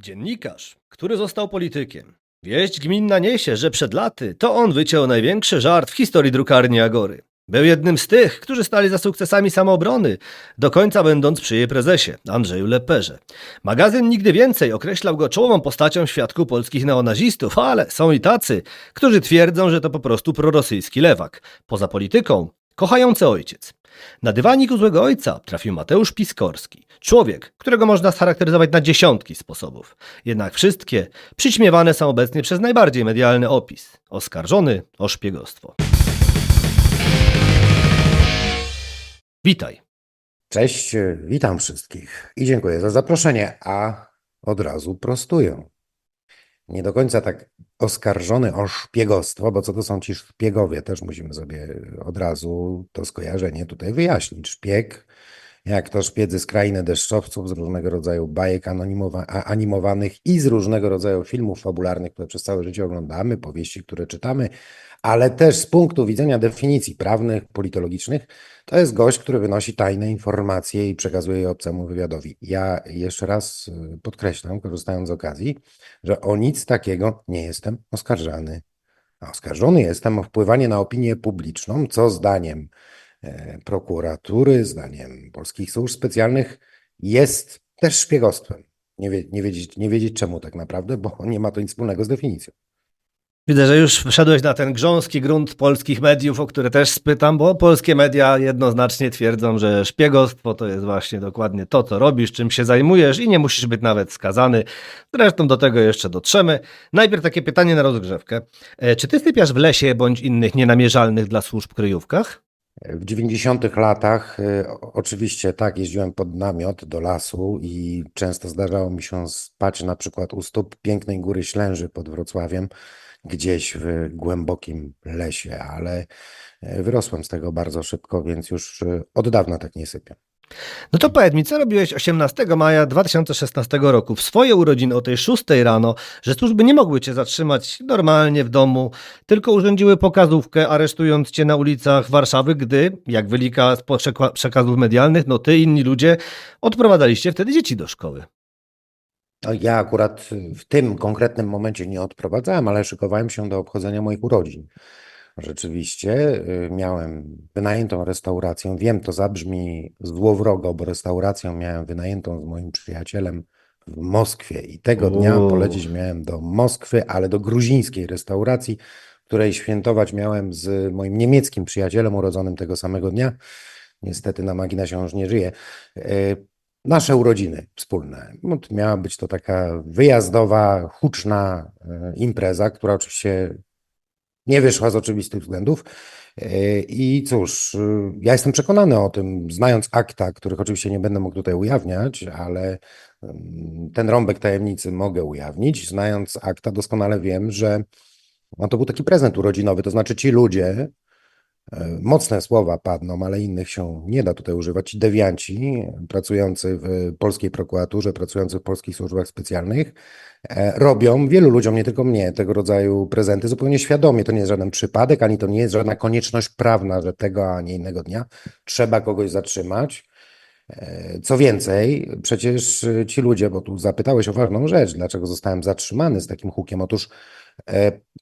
Dziennikarz, który został politykiem. Wieść gminna niesie, że przed laty to on wyciął największy żart w historii drukarni Agory. Był jednym z tych, którzy stali za sukcesami samoobrony, do końca będąc przy jej prezesie, Andrzeju Lepperze. Magazyn Nigdy Więcej określał go czołową postacią w świadku polskich neonazistów, ale są i tacy, którzy twierdzą, że to po prostu prorosyjski lewak. Poza polityką, kochający ojciec. Na dywanik u złego ojca trafił Mateusz Piskorski. Człowiek, którego można scharakteryzować na dziesiątki sposobów. Jednak wszystkie przyćmiewane są obecnie przez najbardziej medialny opis. Oskarżony o szpiegostwo. Witaj. Cześć, witam wszystkich i dziękuję za zaproszenie, a od razu prostuję. Nie do końca tak oskarżony o szpiegostwo, bo co to są ci szpiegowie? Też musimy sobie od razu to skojarzenie tutaj wyjaśnić. Szpieg, jak to szpiedzy z krainy deszczowców, z różnego rodzaju bajek animowanych i z różnego rodzaju filmów fabularnych, które przez całe życie oglądamy, powieści, które czytamy, ale też z punktu widzenia definicji prawnych, politologicznych, to jest gość, który wynosi tajne informacje i przekazuje je obcemu wywiadowi. Ja jeszcze raz podkreślam, korzystając z okazji, że o nic takiego nie jestem oskarżany. A oskarżony jestem o wpływanie na opinię publiczną, co zdaniem prokuratury, zdaniem polskich służb specjalnych jest też szpiegostwem. Nie wiedzieć czemu tak naprawdę, bo nie ma to nic wspólnego z definicją. Widzę, że już wszedłeś na ten grząski grunt polskich mediów, o które też spytam, bo polskie media jednoznacznie twierdzą, że szpiegostwo to jest właśnie dokładnie to, co robisz, czym się zajmujesz i nie musisz być nawet skazany. Zresztą do tego jeszcze dotrzemy. Najpierw takie pytanie na rozgrzewkę. Czy ty sypiasz w lesie bądź innych nienamierzalnych dla służb kryjówkach? W 90 latach oczywiście tak, jeździłem pod namiot do lasu i często zdarzało mi się spać na przykład u stóp pięknej góry Ślęży pod Wrocławiem, gdzieś w głębokim lesie, ale wyrosłem z tego bardzo szybko, więc już od dawna tak nie sypię. No to powiedz mi, co robiłeś 18 maja 2016 roku w swoje urodziny o tej 6 rano, że służby nie mogły cię zatrzymać normalnie w domu, tylko urządziły pokazówkę, aresztując cię na ulicach Warszawy, gdy, jak wynika z przekazów medialnych, no ty i inni ludzie odprowadzaliście wtedy dzieci do szkoły. No, ja akurat w tym konkretnym momencie nie odprowadzałem, ale szykowałem się do obchodzenia moich urodzin. Rzeczywiście miałem wynajętą restaurację. Wiem, to zabrzmi złowrogo, bo restaurację miałem wynajętą z moim przyjacielem w Moskwie i tego dnia polecieć miałem do Moskwy, ale do gruzińskiej restauracji, której świętować miałem z moim niemieckim przyjacielem urodzonym tego samego dnia. Niestety na marginesie już nie żyje. Nasze urodziny wspólne. No, miała być to taka wyjazdowa, huczna impreza, która oczywiście nie wyszła z oczywistych względów. I cóż, ja jestem przekonany o tym, znając akta, których oczywiście nie będę mógł tutaj ujawniać, ale ten rąbek tajemnicy mogę ujawnić. Znając akta, doskonale wiem, że no, to był taki prezent urodzinowy, to znaczy ci ludzie, mocne słowa padną, ale innych się nie da tutaj używać. Ci dewianci pracujący w polskiej prokuraturze, pracujący w polskich służbach specjalnych, robią wielu ludziom, nie tylko mnie, tego rodzaju prezenty zupełnie świadomie. To nie jest żaden przypadek, ani to nie jest żadna konieczność prawna, że tego, a nie innego dnia trzeba kogoś zatrzymać. Co więcej, przecież ci ludzie, bo tu zapytałeś o ważną rzecz, dlaczego zostałem zatrzymany z takim hukiem. Otóż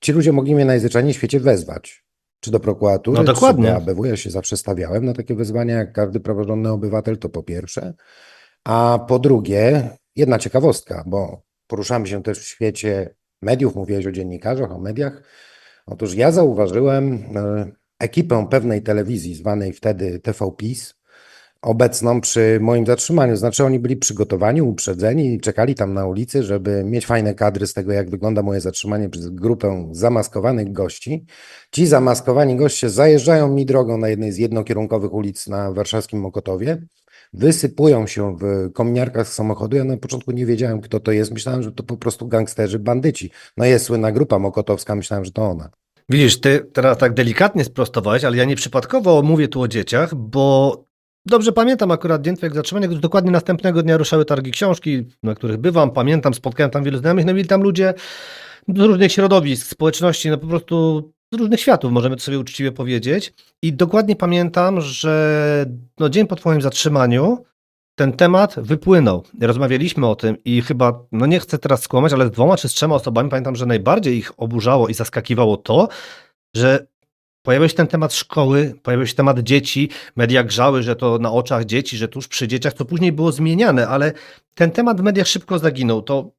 ci ludzie mogli mnie najzwyczajniej w świecie wezwać. Czy do prokuratury, No czy dokładnie. do ABW. Ja się zawsze stawiałem na takie wyzwania, jak każdy praworządny obywatel, to po pierwsze. A po drugie, jedna ciekawostka, bo poruszamy się też w świecie mediów, mówiłeś o dziennikarzach, o mediach. Otóż ja zauważyłem ekipę pewnej telewizji, zwanej wtedy TVPiS, obecną przy moim zatrzymaniu. Znaczy oni byli przygotowani, uprzedzeni i czekali tam na ulicy, żeby mieć fajne kadry z tego, jak wygląda moje zatrzymanie przez grupę zamaskowanych gości. Ci zamaskowani goście zajeżdżają mi drogą na jednej z jednokierunkowych ulic na warszawskim Mokotowie, wysypują się w kominiarkach z samochodu. Ja na początku nie wiedziałem, kto to jest. Myślałem, że to po prostu gangsterzy, bandyci. No jest słynna grupa mokotowska, myślałem, że to ona. Widzisz, ty teraz tak delikatnie sprostowałeś, ale ja nieprzypadkowo mówię tu o dzieciach, bo dobrze pamiętam akurat dzień twojego zatrzymania, gdy dokładnie następnego dnia ruszały targi książki, na których bywam, pamiętam, spotkałem tam wielu znajomych, no byli tam ludzie z różnych środowisk, społeczności, no po prostu z różnych światów, możemy to sobie uczciwie powiedzieć. I dokładnie pamiętam, że no dzień po twoim zatrzymaniu ten temat wypłynął. Rozmawialiśmy o tym i chyba, no nie chcę teraz skłamać, ale z 2 czy z 3 osobami pamiętam, że najbardziej ich oburzało i zaskakiwało to, że pojawił się ten temat szkoły, pojawił się temat dzieci, media grzały, że to na oczach dzieci, że tuż przy dzieciach, to później było zmieniane, ale ten temat w mediach szybko zaginął. To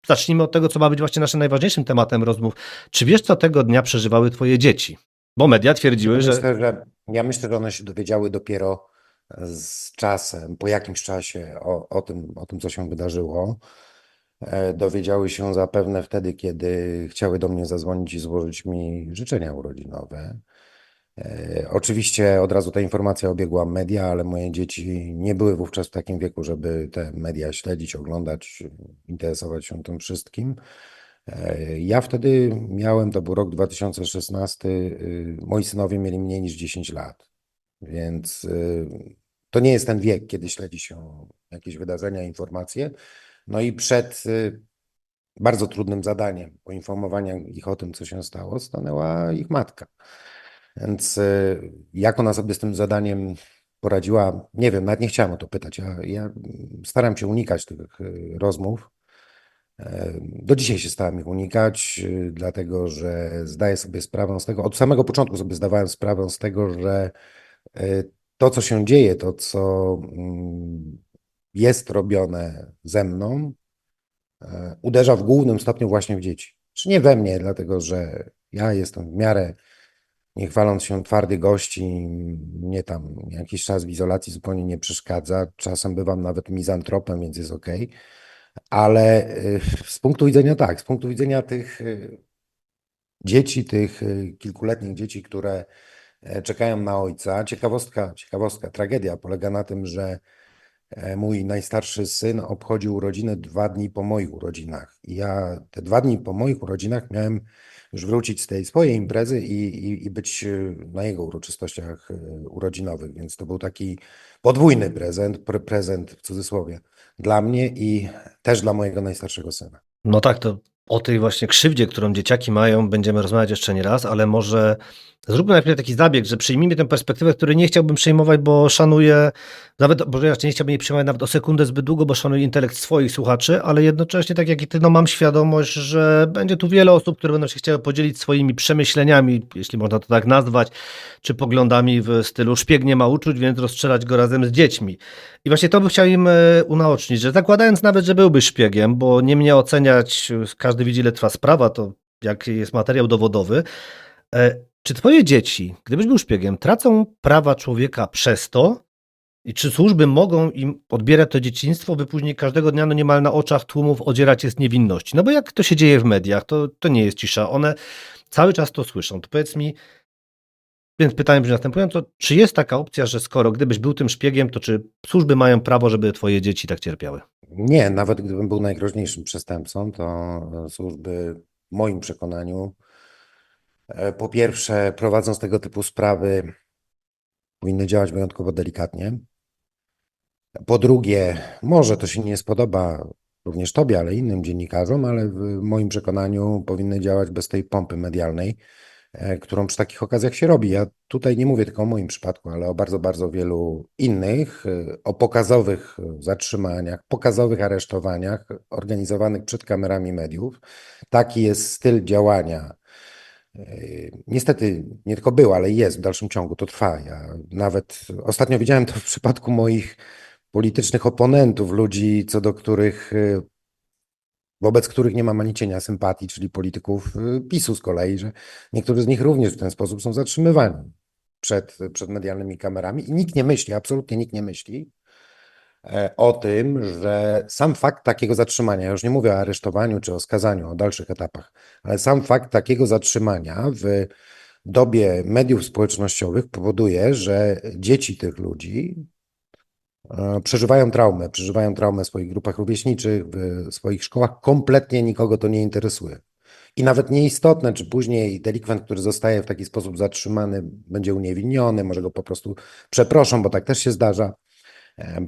zacznijmy od tego, co ma być właśnie naszym najważniejszym tematem rozmów. Czy wiesz, co tego dnia przeżywały twoje dzieci? Bo media twierdziły, że... Ja myślę, że one się dowiedziały dopiero z czasem, po jakimś czasie o tym, co się wydarzyło. Dowiedziały się zapewne wtedy, kiedy chciały do mnie zadzwonić i złożyć mi życzenia urodzinowe. Oczywiście od razu ta informacja obiegła media, ale moje dzieci nie były wówczas w takim wieku, żeby te media śledzić, oglądać, interesować się tym wszystkim. Ja wtedy miałem, to był rok 2016, moi synowie mieli mniej niż 10 lat, więc to nie jest ten wiek, kiedy śledzi się jakieś wydarzenia, informacje. No i przed bardzo trudnym zadaniem poinformowania ich o tym, co się stało, stanęła ich matka. Więc jak ona sobie z tym zadaniem poradziła, nie wiem, nawet nie chciałem o to pytać. Ja staram się unikać tych rozmów. Do dzisiaj się starałem ich unikać, dlatego że zdaję sobie sprawę z tego, od samego początku sobie zdawałem sprawę z tego, że to, co się dzieje, to, co jest robione ze mną, uderza w głównym stopniu właśnie w dzieci. Czy nie we mnie, dlatego że ja jestem w miarę, nie chwaląc się, twardy gość i mnie tam jakiś czas w izolacji zupełnie nie przeszkadza. Czasem bywam nawet mizantropem, więc jest okej. Ale z punktu widzenia tak, z punktu widzenia tych dzieci, tych kilkuletnich dzieci, które czekają na ojca, ciekawostka, tragedia polega na tym, że mój najstarszy syn obchodził urodziny 2 dni po moich urodzinach. I ja te 2 dni po moich urodzinach miałem już wrócić z tej swojej imprezy i być na jego uroczystościach urodzinowych, więc to był taki podwójny prezent w cudzysłowie, dla mnie i też dla mojego najstarszego syna. No tak, to o tej właśnie krzywdzie, którą dzieciaki mają, będziemy rozmawiać jeszcze nie raz, ale może zróbmy najpierw taki zabieg, że przyjmijmy tę perspektywę, której nie chciałbym przejmować, bo szanuję, nawet, bo raczej nie chciałbym jej przyjmować nawet o sekundę zbyt długo, bo szanuję intelekt swoich słuchaczy, ale jednocześnie, tak jak i ty, no mam świadomość, że będzie tu wiele osób, które będą się chciały podzielić swoimi przemyśleniami, jeśli można to tak nazwać, czy poglądami w stylu szpieg nie ma uczuć, więc rozstrzelać go razem z dziećmi. I właśnie to bym chciał im unaocznić, że zakładając nawet, że byłby szpiegiem, bo nie mnie oceniać, każdy widzi, ile trwa sprawa, to jak jest materiał dowodowy. Czy twoje dzieci, gdybyś był szpiegiem, tracą prawa człowieka przez to? I czy służby mogą im odbierać to dzieciństwo, by później każdego dnia no niemal na oczach tłumów odzierać je z niewinności? No bo jak to się dzieje w mediach, to nie jest cisza. One cały czas to słyszą. To powiedz mi, więc pytanie brzmi następująco, czy jest taka opcja, że skoro gdybyś był tym szpiegiem, to czy służby mają prawo, żeby twoje dzieci tak cierpiały? Nie, nawet gdybym był najgroźniejszym przestępcą, to służby w moim przekonaniu, po pierwsze, prowadząc tego typu sprawy, powinny działać wyjątkowo delikatnie. Po drugie, może to się nie spodoba również tobie, ale innym dziennikarzom, ale w moim przekonaniu powinny działać bez tej pompy medialnej, którą przy takich okazjach się robi. Ja tutaj nie mówię tylko o moim przypadku, ale o bardzo, bardzo wielu innych, o pokazowych zatrzymaniach, pokazowych aresztowaniach organizowanych przed kamerami mediów. Taki jest styl działania. Niestety nie tylko był, ale jest w dalszym ciągu, to trwa. Ja nawet ostatnio widziałem to w przypadku moich politycznych oponentów, ludzi, wobec których nie mam ani cienia sympatii, czyli polityków PiS-u z kolei, że niektórzy z nich również w ten sposób są zatrzymywani przed medialnymi kamerami i nikt nie myśli, absolutnie nikt nie myśli o tym, że sam fakt takiego zatrzymania, ja już nie mówię o aresztowaniu czy o skazaniu, o dalszych etapach, ale sam fakt takiego zatrzymania w dobie mediów społecznościowych powoduje, że dzieci tych ludzi przeżywają traumę w swoich grupach rówieśniczych, w swoich szkołach, kompletnie nikogo to nie interesuje. I nawet nieistotne, czy później delikwent, który zostaje w taki sposób zatrzymany, będzie uniewinniony, może go po prostu przeproszą, bo tak też się zdarza.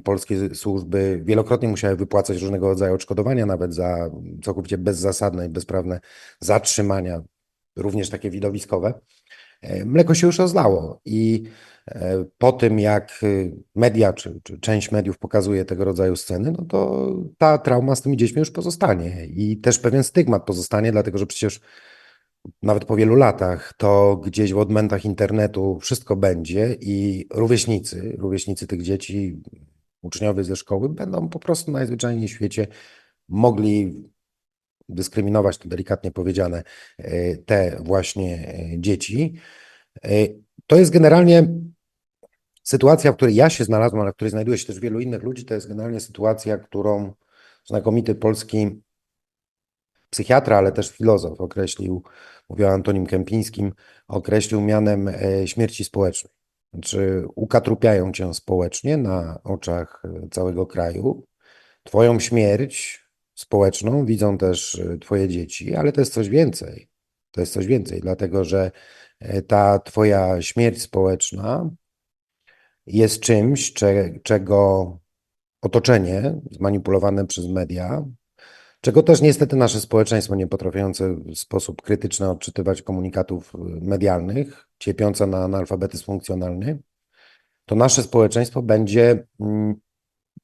Polskie służby wielokrotnie musiały wypłacać różnego rodzaju odszkodowania, nawet za całkowicie bezzasadne i bezprawne zatrzymania, również takie widowiskowe. Mleko się już rozlało i po tym, jak media czy część mediów pokazuje tego rodzaju sceny, no to ta trauma z tymi dziećmi już pozostanie i też pewien stygmat pozostanie, dlatego że przecież nawet po wielu latach to gdzieś w odmętach internetu wszystko będzie i rówieśnicy tych dzieci, uczniowie ze szkoły będą po prostu najzwyczajniej w świecie mogli dyskryminować, to delikatnie powiedziane, te właśnie dzieci. To jest generalnie sytuacja, w której ja się znalazłem, ale w której znajduje się też wielu innych ludzi, to jest generalnie sytuacja, którą znakomity polski psychiatra, ale też filozof określił, mówił o Antonim Kępińskim, określił mianem śmierci społecznej. Znaczy ukatrupiają cię społecznie na oczach całego kraju. Twoją śmierć społeczną widzą też twoje dzieci, ale to jest coś więcej. To jest coś więcej, dlatego że ta twoja śmierć społeczna jest czymś, czego otoczenie zmanipulowane przez media, czego też niestety nasze społeczeństwo nie potrafiące w sposób krytyczny odczytywać komunikatów medialnych, cierpiące na analfabetyzm funkcjonalny, to nasze społeczeństwo będzie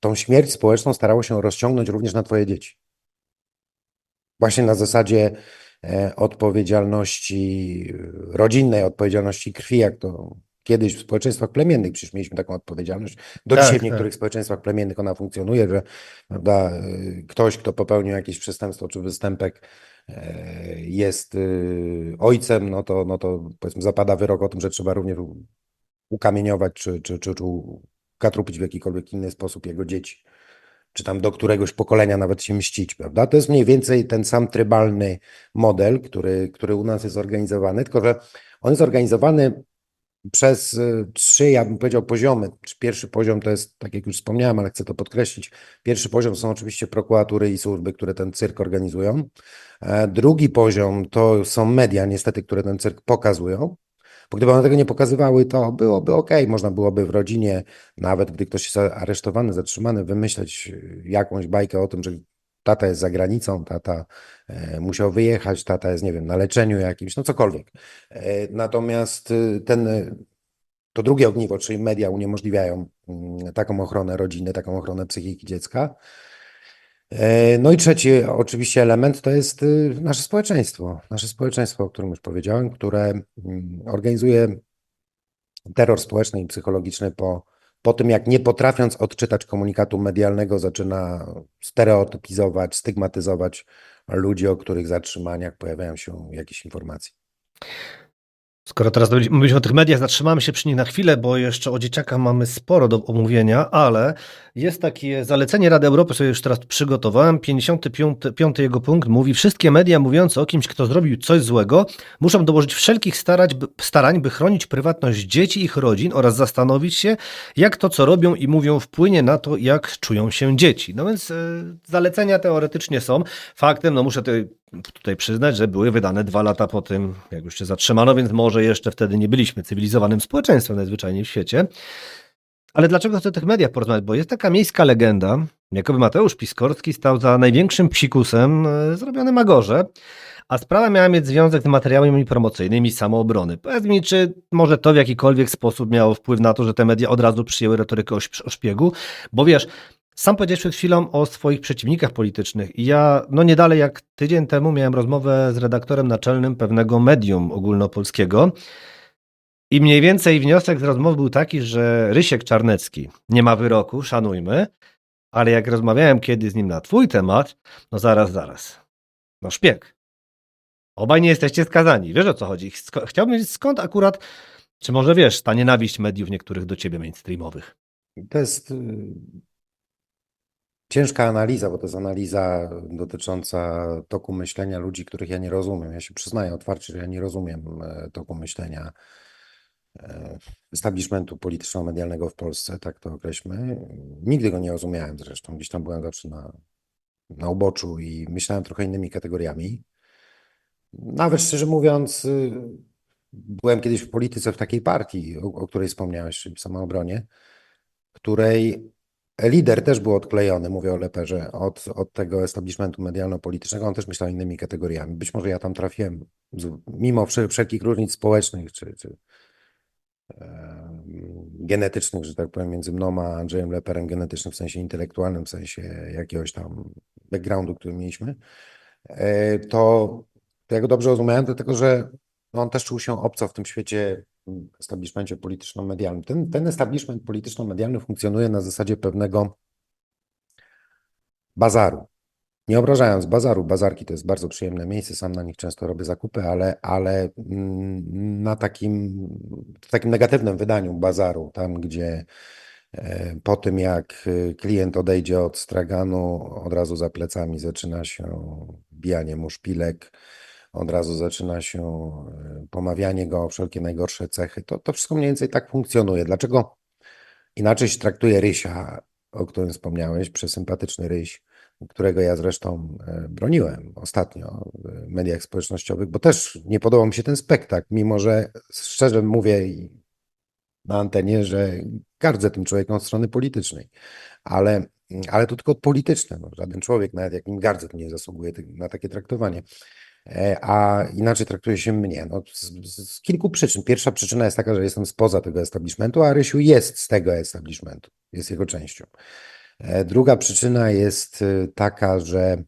tą śmierć społeczną starało się rozciągnąć również na twoje dzieci. Właśnie na zasadzie odpowiedzialności rodzinnej, odpowiedzialności krwi, jak to kiedyś w społeczeństwach plemiennych, przecież mieliśmy taką odpowiedzialność. Do dzisiaj w Tak, tak. niektórych społeczeństwach plemiennych ona funkcjonuje, że prawda, ktoś, kto popełnił jakieś przestępstwo czy występek, jest ojcem, no to powiedzmy zapada wyrok o tym, że trzeba również ukamieniować czy ukatrupić w jakikolwiek inny sposób jego dzieci, czy tam do któregoś pokolenia nawet się mścić, prawda? To jest mniej więcej ten sam trybalny model, który u nas jest zorganizowany, tylko że on jest zorganizowany przez trzy, ja bym powiedział, poziomy. Pierwszy poziom to jest, tak jak już wspomniałem, ale chcę to podkreślić, pierwszy poziom są oczywiście prokuratury i służby, które ten cyrk organizują. Drugi poziom to są media, niestety, które ten cyrk pokazują. Bo gdyby one tego nie pokazywały, to byłoby ok, można byłoby w rodzinie, nawet gdy ktoś jest aresztowany, zatrzymany, wymyśleć jakąś bajkę o tym, że tata jest za granicą, tata musiał wyjechać, tata jest, nie wiem, na leczeniu jakimś, no cokolwiek. Natomiast to drugie ogniwo, czyli media uniemożliwiają taką ochronę rodziny, taką ochronę psychiki dziecka. No i trzeci oczywiście element to jest nasze społeczeństwo, o którym już powiedziałem, które organizuje terror społeczny i psychologiczny po tym, jak nie potrafiąc odczytać komunikatu medialnego, zaczyna stereotypizować, stygmatyzować ludzi, o których zatrzymaniach pojawiają się jakieś informacje. Skoro teraz mówisz o tych mediach, zatrzymamy się przy nich na chwilę, bo jeszcze o dzieciakach mamy sporo do omówienia, ale jest takie zalecenie Rady Europy, sobie już teraz przygotowałem. 55 jego punkt mówi: wszystkie media mówiące o kimś, kto zrobił coś złego, muszą dołożyć wszelkich starań, by chronić prywatność dzieci i ich rodzin oraz zastanowić się, jak to, co robią i mówią, wpłynie na to, jak czują się dzieci. No więc zalecenia teoretycznie są. Faktem, no muszę tutaj przyznać, że były wydane 2 lata po tym, jak już się zatrzymano, więc może jeszcze wtedy nie byliśmy cywilizowanym społeczeństwem najzwyczajniej w świecie. Ale dlaczego chcę o tych mediach porozmawiać? Bo jest taka miejska legenda, jakoby Mateusz Piskorski stał za największym psikusem zrobionym na Gorze, a sprawa miała mieć związek z materiałami promocyjnymi Samoobrony. Powiedz mi, czy może to w jakikolwiek sposób miało wpływ na to, że te media od razu przyjęły retorykę o szpiegu? Bo wiesz, sam powiedziałeś przed chwilą o swoich przeciwnikach politycznych i ja, no nie dalej jak tydzień temu miałem rozmowę z redaktorem naczelnym pewnego medium ogólnopolskiego i mniej więcej wniosek z rozmowy był taki, że Rysiek Czarnecki nie ma wyroku, szanujmy, ale jak rozmawiałem kiedyś z nim na twój temat, no zaraz. No szpieg. Obaj nie jesteście skazani. Wiesz, o co chodzi? Chciałbym wiedzieć, skąd akurat, czy może wiesz, ta nienawiść mediów niektórych do ciebie mainstreamowych. To jest ciężka analiza, bo to jest analiza dotycząca toku myślenia ludzi, których ja nie rozumiem. Ja się przyznaję otwarcie, że ja nie rozumiem toku myślenia establishmentu polityczno-medialnego w Polsce, tak to określmy. Nigdy go nie rozumiałem zresztą. Gdzieś tam byłem zawsze na uboczu i myślałem trochę innymi kategoriami. Nawet szczerze mówiąc, byłem kiedyś w polityce w takiej partii, o której wspomniałeś, czyli w Samoobronie, której lider też był odklejony, mówię o Leperze, od tego establishmentu medialno-politycznego. On też myślał innymi kategoriami. Być może ja tam trafiłem, mimo wszelkich różnic społecznych czy genetycznych, że tak powiem, między mną a Andrzejem Leperem, genetycznych w sensie intelektualnym, w sensie jakiegoś tam backgroundu, który mieliśmy, to ja go dobrze rozumiałem, dlatego że on też czuł się obco w tym świecie, establishmencie polityczno-medialnym. Ten establishment polityczno-medialny funkcjonuje na zasadzie pewnego bazaru. Nie obrażając bazaru, bazarki to jest bardzo przyjemne miejsce, sam na nich często robię zakupy, ale na w takim negatywnym wydaniu bazaru, tam gdzie po tym jak klient odejdzie od straganu, od razu za plecami zaczyna się bijanie mu szpilek, od razu zaczyna się pomawianie go o wszelkie najgorsze cechy. To wszystko mniej więcej tak funkcjonuje. Dlaczego inaczej się traktuje Rysia, o którym wspomniałeś, przesympatyczny Ryś, którego ja zresztą broniłem ostatnio w mediach społecznościowych, bo też nie podobał mi się ten spektakl, mimo że szczerze mówię na antenie, że gardzę tym człowiekiem od strony politycznej, ale to tylko polityczne. No, żaden człowiek, nawet jak nim gardzę, to nie zasługuje na takie traktowanie. A inaczej traktuje się mnie. No, z kilku przyczyn. Pierwsza przyczyna jest taka, że jestem spoza tego establishmentu, a Rysiu jest z tego establishmentu, jest jego częścią. Druga przyczyna jest taka, że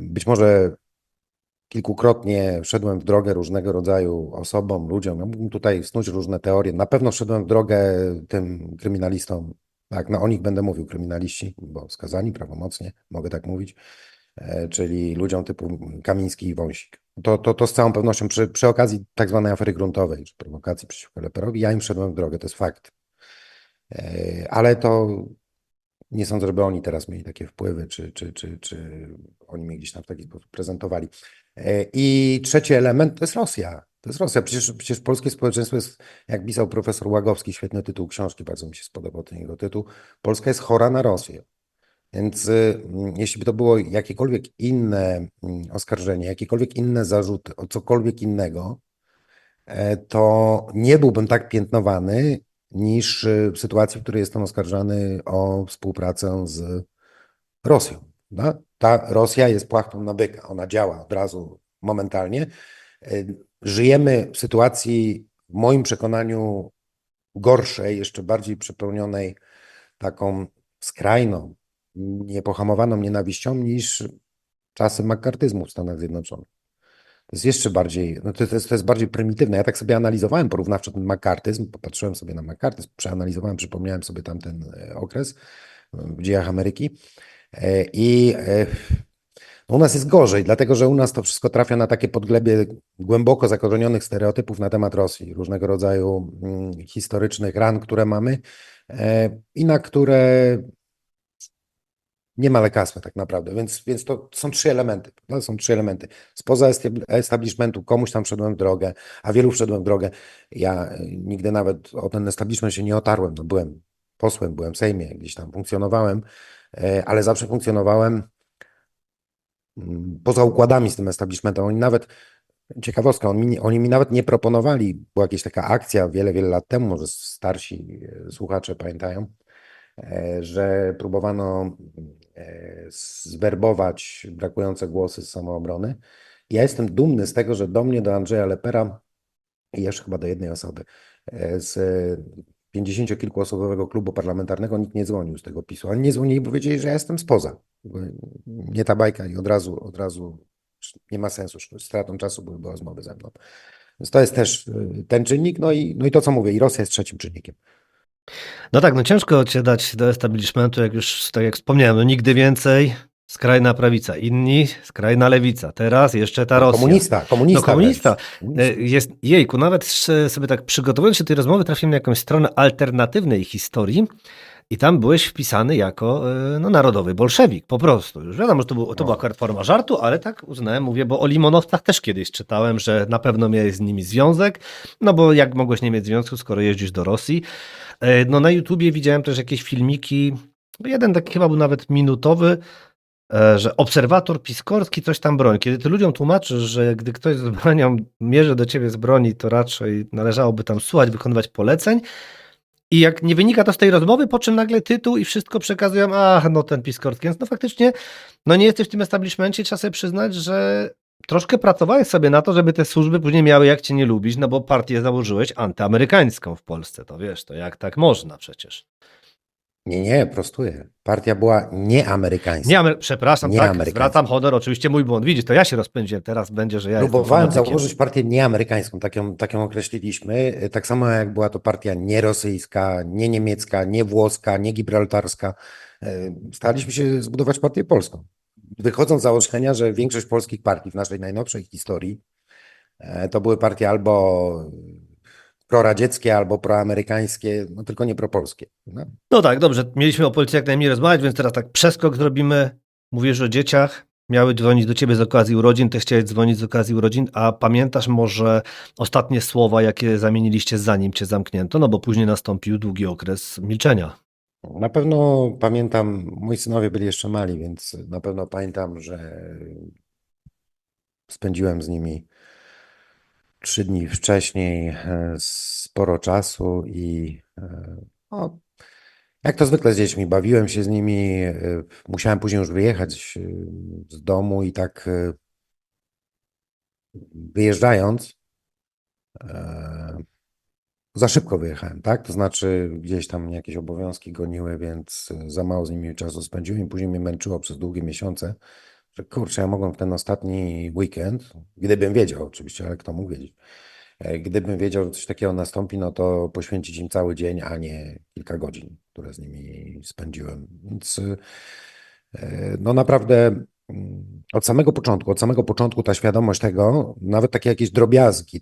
być może kilkukrotnie wszedłem w drogę różnego rodzaju osobom, ludziom. Ja mógłbym tutaj snuć różne teorie. Na pewno wszedłem w drogę tym kryminalistom. Tak, no o nich będę mówił, kryminaliści, bo skazani prawomocnie, mogę tak mówić, czyli ludziom typu Kamiński i Wąsik. To z całą pewnością przy okazji tak zwanej afery gruntowej, czy prowokacji przeciwko Leperowi, ja im wszedłem w drogę, to jest fakt. Ale to nie sądzę, żeby oni teraz mieli takie wpływy, czy oni mnie gdzieś tam w taki sposób prezentowali. I trzeci element to jest Rosja. To jest Rosja. Przecież polskie społeczeństwo jest, jak pisał profesor Łagowski, świetny tytuł książki, bardzo mi się spodobał ten jego tytuł. Polska jest chora na Rosję. Więc jeśli by to było jakiekolwiek inne oskarżenie, jakiekolwiek inne zarzuty o cokolwiek innego, to nie byłbym tak piętnowany niż w sytuacji, w której jestem oskarżany o współpracę z Rosją. No? Ta Rosja jest płachtą na byka, ona działa od razu, momentalnie. Żyjemy w sytuacji, w moim przekonaniu, gorszej, jeszcze bardziej przepełnionej taką skrajną, niepohamowaną nienawiścią niż czasy makartyzmu w Stanach Zjednoczonych. To jest jeszcze bardziej, no to jest bardziej prymitywne. Ja tak sobie analizowałem porównawczo ten makartyzm, popatrzyłem sobie na makartyzm, przeanalizowałem, przypomniałem sobie tamten okres w dziejach Ameryki i no u nas jest gorzej, dlatego że u nas to wszystko trafia na takie podglebie głęboko zakorzenionych stereotypów na temat Rosji, różnego rodzaju historycznych ran, które mamy i na które nie ma lekarstwa tak naprawdę, więc to są trzy elementy. To są trzy elementy. Spoza establishmentu komuś tam wszedłem w drogę, a wielu wszedłem w drogę. Ja nigdy nawet o ten establishment się nie otarłem. No, byłem posłem, byłem w Sejmie, gdzieś tam funkcjonowałem, ale zawsze funkcjonowałem poza układami z tym establishmentem. Oni nawet, ciekawostka, oni mi nawet nie proponowali, była jakaś taka akcja wiele lat temu, może starsi słuchacze pamiętają, że próbowano zwerbować brakujące głosy z Samoobrony. Ja jestem dumny z tego, że do mnie, do Andrzeja Lepera i jeszcze chyba do jednej osoby z 50-kilkuosobowego klubu parlamentarnego nikt nie dzwonił z tego PiS-u. Oni nie dzwonili, bo wiedzieli, że ja jestem spoza. Nie ta bajka i od razu nie ma sensu, stratą czasu byłyby rozmowy ze mną. Więc to jest też ten czynnik, no i to, co mówię, i Rosja jest trzecim czynnikiem. No tak, no ciężko cię dać do establishmentu, jak już, tak jak wspomniałem, no nigdy więcej, skrajna prawica, inni skrajna lewica, teraz jeszcze ta Rosja. Komunista. No komunista. Wręcz. Jest, jejku, nawet sobie tak przygotowując się do tej rozmowy trafiłem na jakąś stronę alternatywnej historii i tam byłeś wpisany jako no, narodowy bolszewik, po prostu. Już wiadomo, że to była akurat forma żartu, ale tak uznałem, mówię, bo o limonowcach też kiedyś czytałem, że na pewno miałeś z nimi związek, no bo jak mogłeś nie mieć związku, skoro jeździsz do Rosji. No na YouTubie widziałem też jakieś filmiki, jeden taki chyba był nawet minutowy, że obserwator piskorski coś tam broni. Kiedy ty ludziom tłumaczysz, że gdy ktoś z bronią mierzy do ciebie z broni, to raczej należałoby tam słuchać, wykonywać poleceń, I jak nie wynika to z tej rozmowy, po czym nagle tytuł i wszystko przekazują, ach, no ten PiS-Korski. Więc no faktycznie, no nie jesteś w tym establishmencie, trzeba sobie przyznać, że troszkę pracowałeś sobie na to, żeby te służby później miały jak cię nie lubić, no bo partię założyłeś antyamerykańską w Polsce, to wiesz, to jak tak można przecież. Nie, prostuję. Partia była nieamerykańska. Przepraszam, tak, Nieamerykańska. zwracam honor, oczywiście mój błąd. Widzisz, to ja się rozpędziłem, teraz będzie, że ja jestem Próbowałem fanatykiem. założyć partię nieamerykańską, tak ją określiliśmy. Tak samo jak była to partia nierosyjska, nie niemiecka, nie włoska, nie gibraltarska. Staraliśmy się zbudować partię polską. Wychodząc z założenia, że większość polskich partii w naszej najnowszej historii to były partie albo proradzieckie, albo proamerykańskie, no tylko nie propolskie. No. No tak, dobrze, mieliśmy o policji jak najmniej rozmawiać, więc teraz tak przeskok zrobimy. Mówisz o dzieciach, miały dzwonić do ciebie z okazji urodzin, ty chciałeś dzwonić z okazji urodzin, a pamiętasz może ostatnie słowa, jakie zamieniliście zanim cię zamknięto? No bo później nastąpił długi okres milczenia. Na pewno pamiętam, moi synowie byli jeszcze mali, więc na pewno pamiętam, że spędziłem z nimi 3 dni wcześniej sporo czasu i no, jak to zwykle z dziećmi, bawiłem się z nimi, musiałem później już wyjechać z domu i tak wyjeżdżając za szybko wyjechałem, tak? To znaczy gdzieś tam mnie jakieś obowiązki goniły, więc za mało z nimi czasu spędziłem i później mnie męczyło przez długie miesiące, że kurczę, ja mogłem w ten ostatni weekend, gdybym wiedział oczywiście, ale kto mógł wiedzieć, gdybym wiedział, że coś takiego nastąpi, no to poświęcić im cały dzień, a nie kilka godzin, które z nimi spędziłem. Więc no naprawdę od samego początku ta świadomość tego, nawet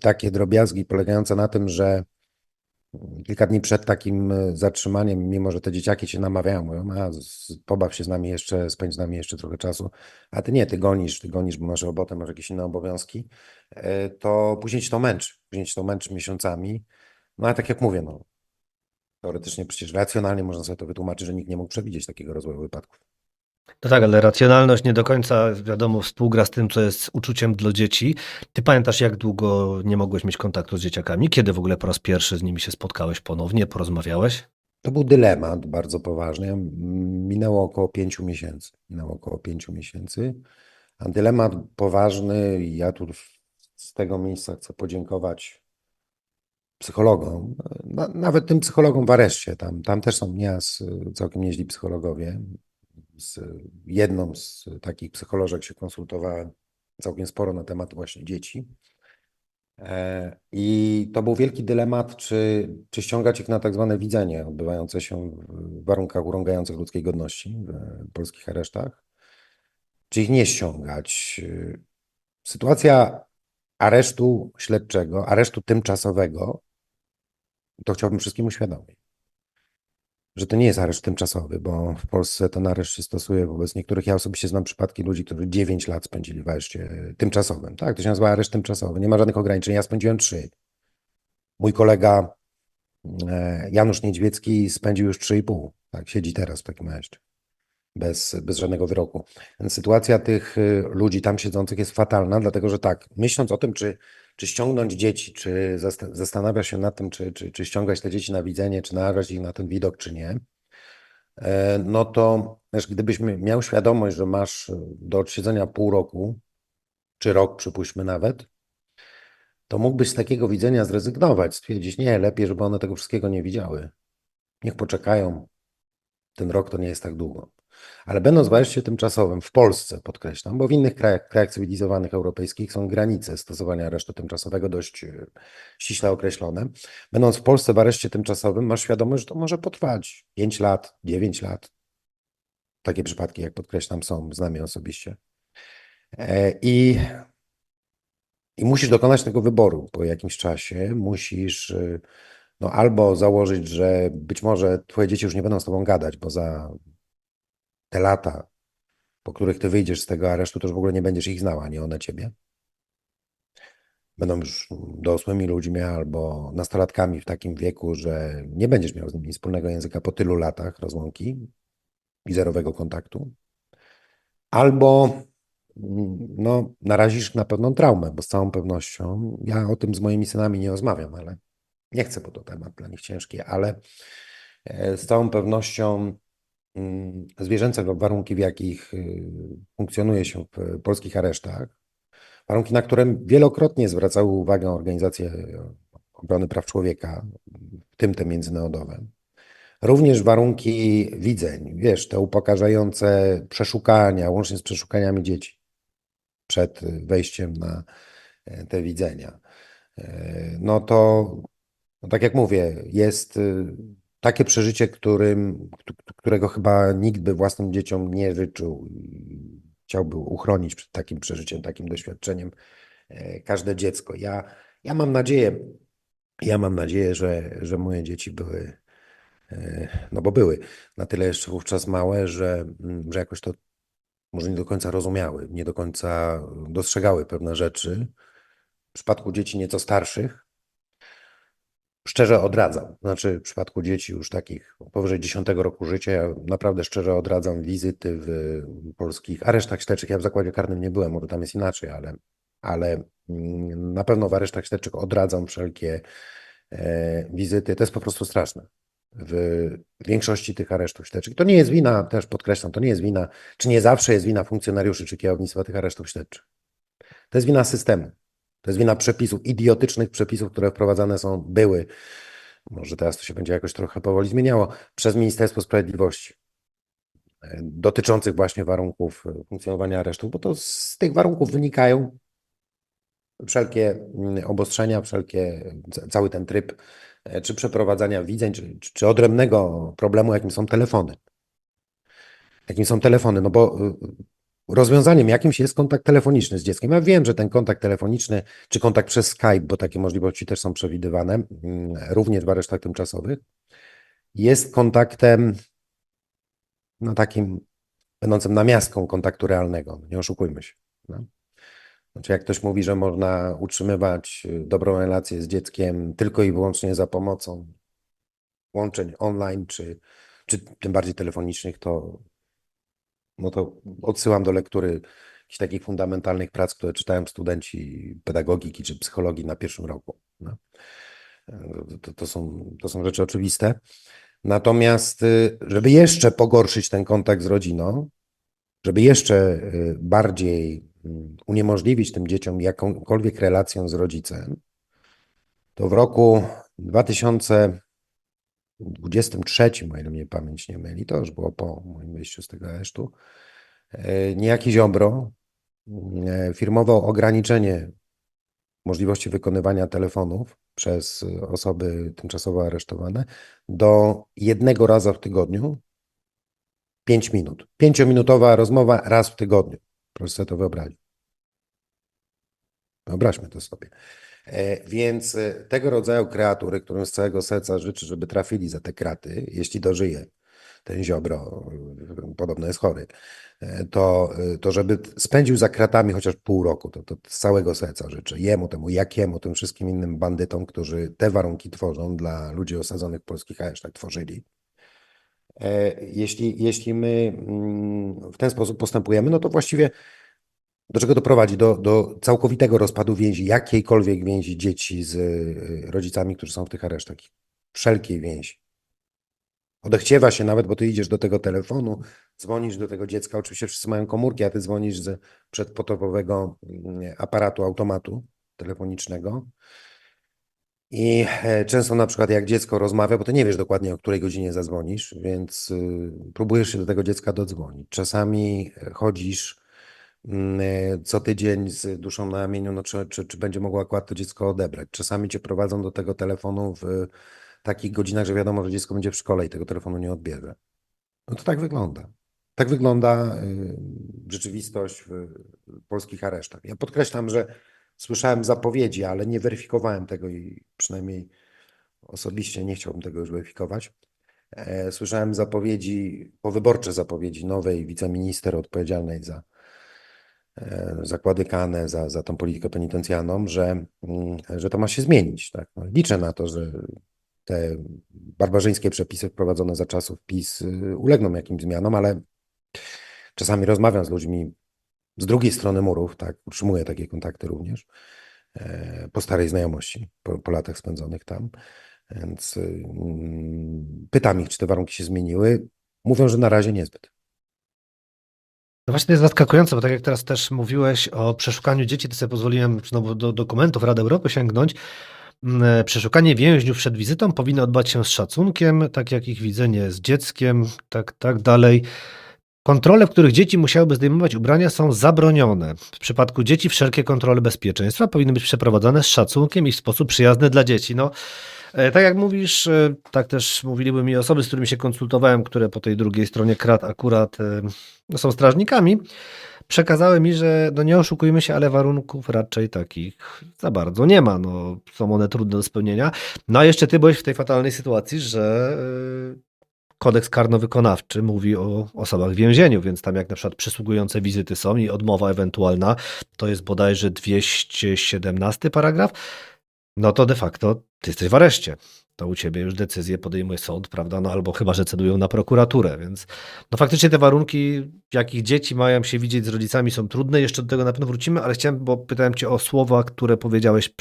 takie drobiazgi polegające na tym, że kilka dni przed takim zatrzymaniem, mimo że te dzieciaki się namawiają, mówią, pobaw się z nami jeszcze, spędź z nami jeszcze trochę czasu, a ty nie, ty gonisz, bo masz robotę, masz jakieś inne obowiązki, to później ci to męczy miesiącami. No ale tak jak mówię, no, teoretycznie przecież racjonalnie można sobie to wytłumaczyć, że nikt nie mógł przewidzieć takiego rozwoju wypadków. No tak, ale racjonalność nie do końca, wiadomo, współgra z tym, co jest uczuciem dla dzieci. Ty pamiętasz, jak długo nie mogłeś mieć kontaktu z dzieciakami? Kiedy w ogóle po raz pierwszy z nimi się spotkałeś ponownie, porozmawiałeś? To był dylemat bardzo poważny. Minęło około 5 miesięcy. A dylemat poważny, i ja tu z tego miejsca chcę podziękować psychologom, nawet tym psychologom w areszcie. Tam też są całkiem nieźli psychologowie. Z jedną z takich psycholożek się konsultowałem całkiem sporo na temat właśnie dzieci. I to był wielki dylemat, czy ściągać ich na tak zwane widzenie odbywające się w warunkach urągających ludzkiej godności w polskich aresztach, czy ich nie ściągać. Sytuacja aresztu śledczego, aresztu tymczasowego, to chciałbym wszystkim uświadomić, że to nie jest areszt tymczasowy, bo w Polsce ten areszt się stosuje wobec niektórych. Ja osobiście znam przypadki ludzi, którzy 9 lat spędzili w areszcie tymczasowym. Tak, to się nazywa areszt tymczasowy. Nie ma żadnych ograniczeń. Ja spędziłem 3. Mój kolega Janusz Niedźwiecki spędził już 3,5. Tak, siedzi teraz w takim areszcie. Bez żadnego wyroku. Więc sytuacja tych ludzi tam siedzących jest fatalna, dlatego że tak, myśląc o tym, czy ściągnąć dzieci, czy zastanawia się nad tym, czy ściągać te dzieci na widzenie, czy narażać ich na ten widok, czy nie, no to wiesz, gdybyś miał świadomość, że masz do odsiedzenia pół roku, czy rok, przypuśćmy nawet, to mógłbyś z takiego widzenia zrezygnować, stwierdzić, nie, lepiej, żeby one tego wszystkiego nie widziały. Niech poczekają. Ten rok to nie jest tak długo. Ale będąc w areszcie tymczasowym w Polsce, podkreślam, bo w innych krajach cywilizowanych europejskich są granice stosowania aresztu tymczasowego dość ściśle określone. Będąc w Polsce w areszcie tymczasowym, masz świadomość, że to może potrwać 5 lat, 9 lat. Takie przypadki, jak podkreślam, są, znam je osobiście. I musisz dokonać tego wyboru po jakimś czasie. Musisz no, albo założyć, że być może twoje dzieci już nie będą z tobą gadać, bo za te lata, po których ty wyjdziesz z tego aresztu, to już w ogóle nie będziesz ich znała, nie one ciebie. Będą już dorosłymi ludźmi albo nastolatkami w takim wieku, że nie będziesz miał z nimi wspólnego języka po tylu latach rozłąki i zerowego kontaktu. Albo no, narazisz na pewną traumę, bo z całą pewnością, ja o tym z moimi synami nie rozmawiam, ale Nie chcę, bo to temat dla nich ciężki, ale z całą pewnością zwierzęce warunki, w jakich funkcjonuje się w polskich aresztach, warunki, na które wielokrotnie zwracały uwagę organizacje obrony praw człowieka, w tym te międzynarodowe. Również warunki widzeń, wiesz, te upokarzające przeszukania, łącznie z przeszukaniami dzieci przed wejściem na te widzenia. No to, no tak jak mówię, jest takie przeżycie, którego chyba nikt by własnym dzieciom nie życzył. I chciałby uchronić przed takim przeżyciem, takim doświadczeniem każde dziecko. Ja mam nadzieję, że moje dzieci były, no bo były na tyle jeszcze wówczas małe, że jakoś to może nie do końca rozumiały, nie do końca dostrzegały pewne rzeczy. W przypadku dzieci nieco starszych szczerze odradzam. Znaczy w przypadku dzieci już takich powyżej 10 roku życia, ja naprawdę szczerze odradzam wizyty w polskich aresztach śledczych. Ja w zakładzie karnym nie byłem, może tam jest inaczej, ale na pewno w aresztach śledczych odradzam wszelkie wizyty. To jest po prostu straszne. W większości tych aresztów śledczych. To nie jest wina, też podkreślam, to nie jest wina, czy nie zawsze jest wina funkcjonariuszy czy kierownictwa tych aresztów śledczych. To jest wina systemu. To jest wina przepisów, idiotycznych przepisów, które wprowadzane były, może teraz to się będzie jakoś trochę powoli zmieniało, przez Ministerstwo Sprawiedliwości, dotyczących właśnie warunków funkcjonowania aresztów, bo to z tych warunków wynikają wszelkie obostrzenia, cały ten tryb, czy przeprowadzania widzeń, czy odrębnego problemu, jakim są telefony. No bo rozwiązaniem jakimś jest kontakt telefoniczny z dzieckiem. Ja wiem, że ten kontakt telefoniczny, czy kontakt przez Skype, bo takie możliwości też są przewidywane, również w aresztach tymczasowych, jest kontaktem, no takim będącym namiastką kontaktu realnego. Nie oszukujmy się. No. Znaczy, jak ktoś mówi, że można utrzymywać dobrą relację z dzieckiem tylko i wyłącznie za pomocą łączeń online, czy tym bardziej telefonicznych, no to odsyłam do lektury jakichś takich fundamentalnych prac, które czytają studenci pedagogiki czy psychologii na pierwszym roku. No. To są rzeczy oczywiste. Natomiast, żeby jeszcze pogorszyć ten kontakt z rodziną, żeby jeszcze bardziej uniemożliwić tym dzieciom jakąkolwiek relację z rodzicem, to w roku 2023, o ile mnie pamięć nie myli, to już było po moim wyjściu z tego aresztu, niejaki Ziobro firmował ograniczenie możliwości wykonywania telefonów przez osoby tymczasowo aresztowane do 1 raza w tygodniu, 5 minut. 5-minutowa rozmowa raz w tygodniu. Proszę sobie to wyobrazić. Wyobraźmy to sobie. Więc tego rodzaju kreatury, którym z całego serca życzę, żeby trafili za te kraty, jeśli dożyje ten Ziobro, podobno jest chory, to żeby spędził za kratami chociaż pół roku, to z całego serca życzę jemu, temu Jakiemu, tym wszystkim innym bandytom, którzy te warunki tworzą dla ludzi osadzonych w polskich aresztach, tworzyli. Jeśli my w ten sposób postępujemy, no to właściwie do czego to prowadzi? Do całkowitego rozpadu więzi, jakiejkolwiek więzi dzieci z rodzicami, którzy są w tych aresztach. Wszelkiej więzi. Odechciewa się nawet, bo ty idziesz do tego telefonu, dzwonisz do tego dziecka, oczywiście wszyscy mają komórki, a ty dzwonisz z przedpotopowego aparatu, automatu telefonicznego. I często na przykład jak dziecko rozmawia, bo ty nie wiesz dokładnie, o której godzinie zadzwonisz, więc próbujesz się do tego dziecka dodzwonić. Czasami chodzisz co tydzień z duszą na ramieniu, no czy będzie mogło akurat to dziecko odebrać. Czasami cię prowadzą do tego telefonu w takich godzinach, że wiadomo, że dziecko będzie w szkole i tego telefonu nie odbierze. No to tak wygląda. Tak wygląda rzeczywistość w polskich aresztach. Ja podkreślam, że słyszałem zapowiedzi, ale nie weryfikowałem tego i przynajmniej osobiście nie chciałbym tego już weryfikować. Słyszałem zapowiedzi, powyborcze zapowiedzi nowej wiceminister odpowiedzialnej za zakłady karne, za tą politykę penitencjarną, że to ma się zmienić. Tak? No, liczę na to, że te barbarzyńskie przepisy wprowadzone za czasów PiS ulegną jakimś zmianom, ale czasami rozmawiam z ludźmi z drugiej strony murów, tak, utrzymuję takie kontakty również, po starej znajomości, po latach spędzonych tam. Więc pytam ich, czy te warunki się zmieniły. Mówią, że na razie niezbyt. No właśnie to jest zaskakujące, bo tak jak teraz też mówiłeś o przeszukaniu dzieci, to sobie pozwoliłem znowu do dokumentów Rady Europy sięgnąć. Przeszukanie więźniów przed wizytą powinno odbywać się z szacunkiem, tak jak ich widzenie z dzieckiem, tak dalej. Kontrole, w których dzieci musiałyby zdejmować ubrania, są zabronione. W przypadku dzieci wszelkie kontrole bezpieczeństwa powinny być przeprowadzane z szacunkiem i w sposób przyjazny dla dzieci. No, tak jak mówisz, tak też mówiliby mi osoby, z którymi się konsultowałem, które po tej drugiej stronie krat akurat no, są strażnikami, przekazały mi, że no nie oszukujmy się, ale warunków raczej takich za bardzo nie ma. No, są one trudne do spełnienia. No a jeszcze ty byłeś w tej fatalnej sytuacji, że kodeks karno-wykonawczy mówi o osobach w więzieniu, więc tam jak na przykład przysługujące wizyty są i odmowa ewentualna, to jest bodajże 217 paragraf, no to de facto ty jesteś w areszcie. To u ciebie już decyzję podejmuje sąd, prawda? No albo chyba, że cedują na prokuraturę, więc no faktycznie te warunki, w jakich dzieci mają się widzieć z rodzicami, są trudne. Jeszcze do tego na pewno wrócimy, ale chciałem, bo pytałem cię o słowa, które powiedziałeś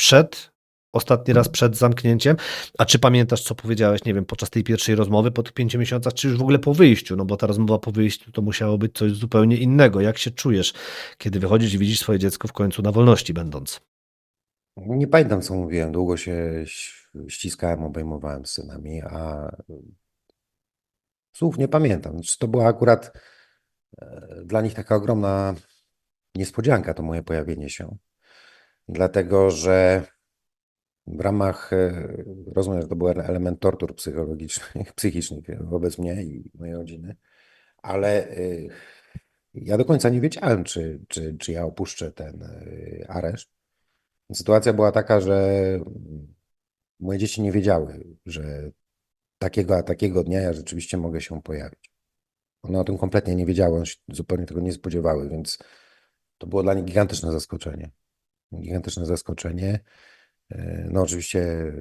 ostatni raz przed zamknięciem. A czy pamiętasz, co powiedziałeś, nie wiem, podczas tej pierwszej rozmowy po tych 5 miesiącach, czy już w ogóle po wyjściu? No bo ta rozmowa po wyjściu to musiało być coś zupełnie innego. Jak się czujesz, kiedy wychodzisz i widzisz swoje dziecko w końcu na wolności będąc? Nie pamiętam, co mówiłem. Długo się ściskałem, obejmowałem z synami, a słów nie pamiętam. Znaczy, to była akurat dla nich taka ogromna niespodzianka, to moje pojawienie się. Dlatego, że w ramach, rozumiem, że to był element tortur psychologicznych, psychicznych wobec mnie i mojej rodziny, ale ja do końca nie wiedziałem, czy ja opuszczę ten areszt. Sytuacja była taka, że moje dzieci nie wiedziały, że takiego a takiego dnia ja rzeczywiście mogę się pojawić. One o tym kompletnie nie wiedziały, one się zupełnie tego nie spodziewały, więc to było dla nich gigantyczne zaskoczenie. Gigantyczne zaskoczenie. No oczywiście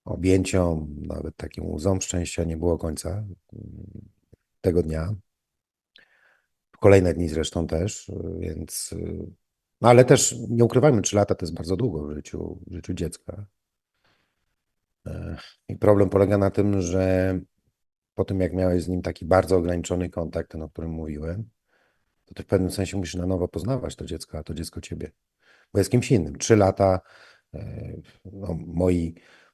objęciom, nawet takim łzom szczęścia nie było końca tego dnia. W kolejne dni zresztą też, więc... No ale też nie ukrywajmy, 3 lata to jest bardzo długo w życiu dziecka. I problem polega na tym, że po tym jak miałeś z nim taki bardzo ograniczony kontakt, ten o którym mówiłem, to ty w pewnym sensie musisz na nowo poznawać to dziecko, a to dziecko ciebie. Bo jest kimś innym. 3 lata, no,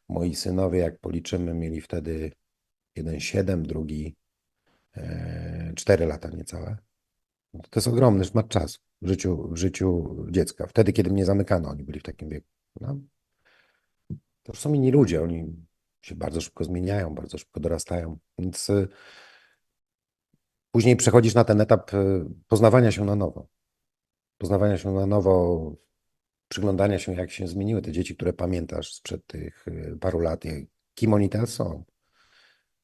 moi synowie, jak policzymy, mieli wtedy jeden 7, drugi 4 lata niecałe. No to jest ogromny szmat czasu w życiu dziecka. Wtedy, kiedy mnie zamykano, oni byli w takim wieku. No, to już są inni ludzie, oni się bardzo szybko zmieniają, bardzo szybko dorastają, więc później przechodzisz na ten etap poznawania się na nowo. Poznawania się na nowo, przyglądania się, jak się zmieniły te dzieci, które pamiętasz sprzed tych paru lat, kim oni teraz są.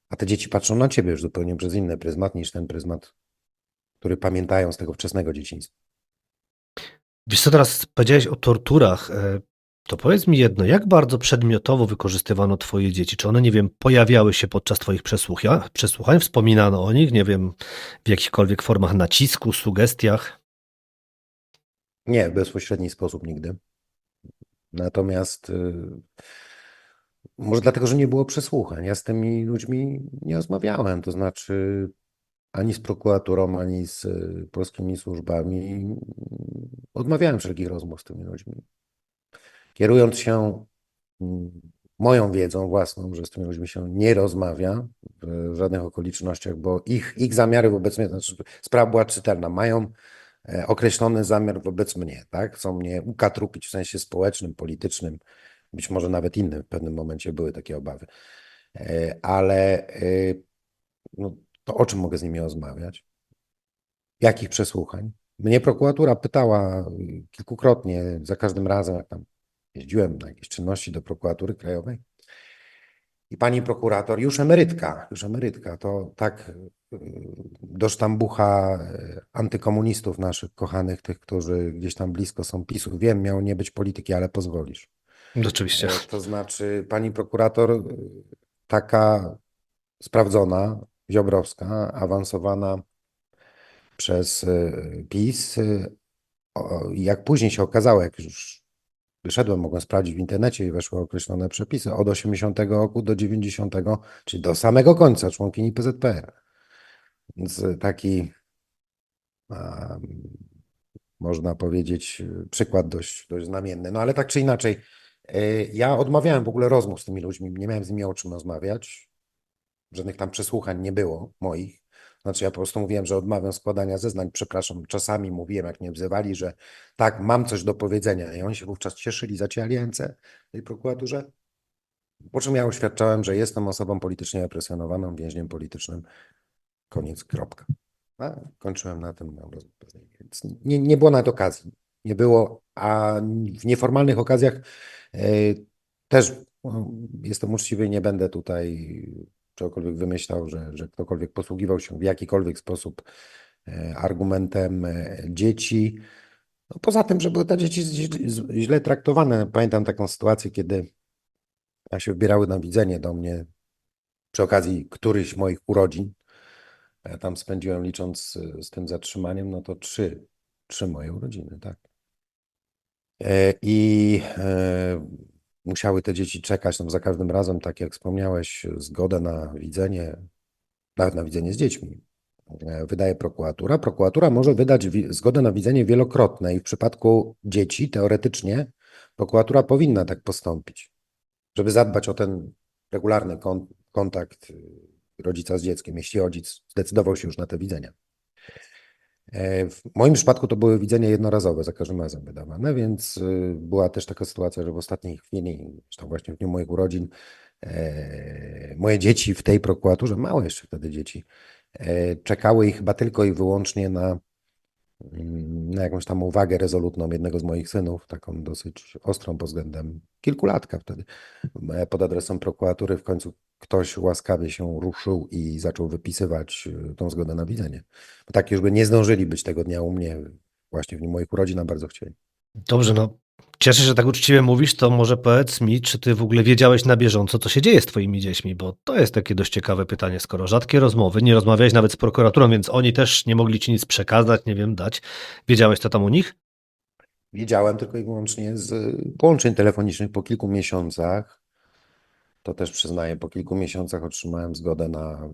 A te dzieci patrzą na ciebie już zupełnie przez inny pryzmat niż ten pryzmat, który pamiętają z tego wczesnego dzieciństwa. Wiesz co, teraz powiedziałeś o torturach. To powiedz mi jedno, jak bardzo przedmiotowo wykorzystywano twoje dzieci? Czy one, nie wiem, pojawiały się podczas twoich przesłuchań, wspominano o nich, nie wiem, w jakichkolwiek formach nacisku, sugestiach? Nie, w bezpośredni sposób nigdy. Natomiast może dlatego, że nie było przesłuchań. Ja z tymi ludźmi nie rozmawiałem, to znaczy ani z prokuraturą, ani z polskimi służbami. Odmawiałem wszelkich rozmów z tymi ludźmi. Kierując się moją wiedzą własną, że z tymi ludźmi się nie rozmawia w żadnych okolicznościach, bo ich zamiary wobec mnie, znaczy sprawa była czytelna, mają określony zamiar wobec mnie, tak? Chcą mnie ukatrupić w sensie społecznym, politycznym, być może nawet innym, w pewnym momencie były takie obawy. Ale no, to o czym mogę z nimi rozmawiać? Jakich przesłuchań? Mnie prokuratura pytała kilkukrotnie, za każdym razem, jak tam jeździłem na jakieś czynności do prokuratury krajowej. I pani prokurator, już emerytka, to tak do sztambucha antykomunistów naszych kochanych, tych, którzy gdzieś tam blisko są PiS-u. Wiem, miało nie być polityki, ale pozwolisz. Oczywiście. To znaczy pani prokurator taka sprawdzona, ziobrowska, awansowana przez PiS, jak później się okazało, jak już wyszedłem, mogłem sprawdzić w internecie i weszły określone przepisy od 80 roku do 90, czyli do samego końca członkini PZPR. Więc taki, a, można powiedzieć, przykład dość znamienny. No ale tak czy inaczej, ja odmawiałem w ogóle rozmów z tymi ludźmi, nie miałem z nimi o czym rozmawiać. Żadnych tam przesłuchań nie było moich. Znaczy ja po prostu mówiłem, że odmawiam składania zeznań, przepraszam, czasami mówiłem, jak mnie wzywali, że tak, mam coś do powiedzenia i oni się wówczas cieszyli, zacierali ręce tej prokuraturze, po czym ja oświadczałem, że jestem osobą politycznie represjonowaną, więźniem politycznym, koniec, kropka. A kończyłem na tym, miałem rozmowę z nimi. Więc nie było nawet okazji. Nie było, a w nieformalnych okazjach e, też jestem uczciwy i nie będę tutaj czegokolwiek wymyślał, że ktokolwiek posługiwał się w jakikolwiek sposób argumentem dzieci. No poza tym, że były te dzieci źle traktowane. Pamiętam taką sytuację, kiedy się wybierały na widzenie do mnie przy okazji którychś moich urodzin. Ja tam spędziłem, licząc z tym zatrzymaniem, no to trzy moje urodziny, tak. I musiały te dzieci czekać, no za każdym razem, tak jak wspomniałeś, zgodę na widzenie, nawet na widzenie z dziećmi, wydaje prokuratura. Prokuratura może wydać zgodę na widzenie wielokrotne i w przypadku dzieci teoretycznie prokuratura powinna tak postąpić, żeby zadbać o ten regularny kontakt rodzica z dzieckiem, jeśli rodzic zdecydował się już na te widzenia. W moim przypadku to były widzenia jednorazowe, za każdym razem wydawane, więc była też taka sytuacja, że w ostatniej chwili, zresztą właśnie w dniu moich urodzin, moje dzieci w tej prokuraturze, małe jeszcze wtedy dzieci, czekały i chyba tylko i wyłącznie na jakąś tam uwagę rezolutną jednego z moich synów, taką dosyć ostrą pod względem kilkulatka wtedy, pod adresem prokuratury. W końcu ktoś łaskawie się ruszył i zaczął wypisywać tą zgodę na widzenie. Bo tak już by nie zdążyli być tego dnia u mnie, właśnie w dniu moich urodzin, a bardzo chcieli. Dobrze, no cieszę się, że tak uczciwie mówisz, to może powiedz mi, czy ty w ogóle wiedziałeś na bieżąco, co się dzieje z twoimi dziećmi, bo to jest takie dość ciekawe pytanie, skoro rzadkie rozmowy, nie rozmawiałeś nawet z prokuraturą, więc oni też nie mogli ci nic przekazać, nie wiem, dać. Wiedziałeś, co tam u nich? Wiedziałem tylko i wyłącznie z połączeń telefonicznych po kilku miesiącach. To też przyznaję, po kilku miesiącach otrzymałem zgodę na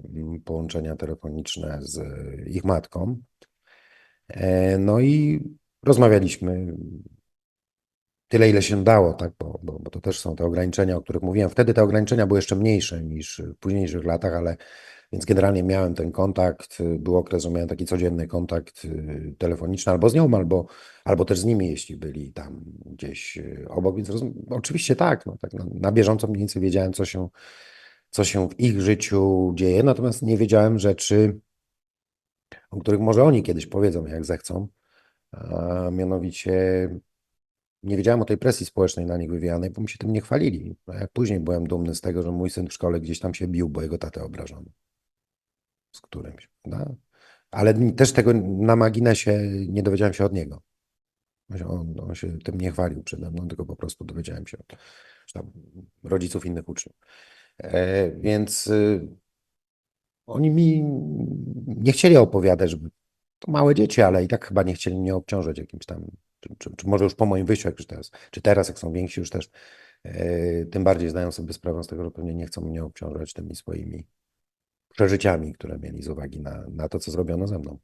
połączenia telefoniczne z ich matką. No i rozmawialiśmy tyle, ile się dało, tak? Bo to też są te ograniczenia, o których mówiłem. Wtedy te ograniczenia były jeszcze mniejsze niż w późniejszych latach, ale więc generalnie miałem ten kontakt. Był okres, że miałem taki codzienny kontakt telefoniczny albo z nią, albo też z nimi, jeśli byli tam gdzieś obok. Więc oczywiście tak, no, tak na bieżąco mniej więcej wiedziałem, co się w ich życiu dzieje, natomiast nie wiedziałem rzeczy, o których może oni kiedyś powiedzą, jak zechcą. A mianowicie nie wiedziałem o tej presji społecznej na nich wywieranej, bo mi się tym nie chwalili. A jak później byłem dumny z tego, że mój syn w szkole gdzieś tam się bił, bo jego tatę obrażono. Z którymś, prawda? Ale też tego na marginesie nie dowiedziałem się od niego. On się tym nie chwalił przede mną, tylko po prostu dowiedziałem się od tam, rodziców innych uczniów. Więc oni mi nie chcieli opowiadać, żeby to małe dzieci, ale i tak chyba nie chcieli mnie obciążać jakimś tam, czy może już po moim wyjściu, jak już teraz, jak są więksi, już też tym bardziej zdają sobie sprawę z tego, że pewnie nie chcą mnie obciążać tymi swoimi przeżyciami, które mieli z uwagi na to, co zrobiono ze mną.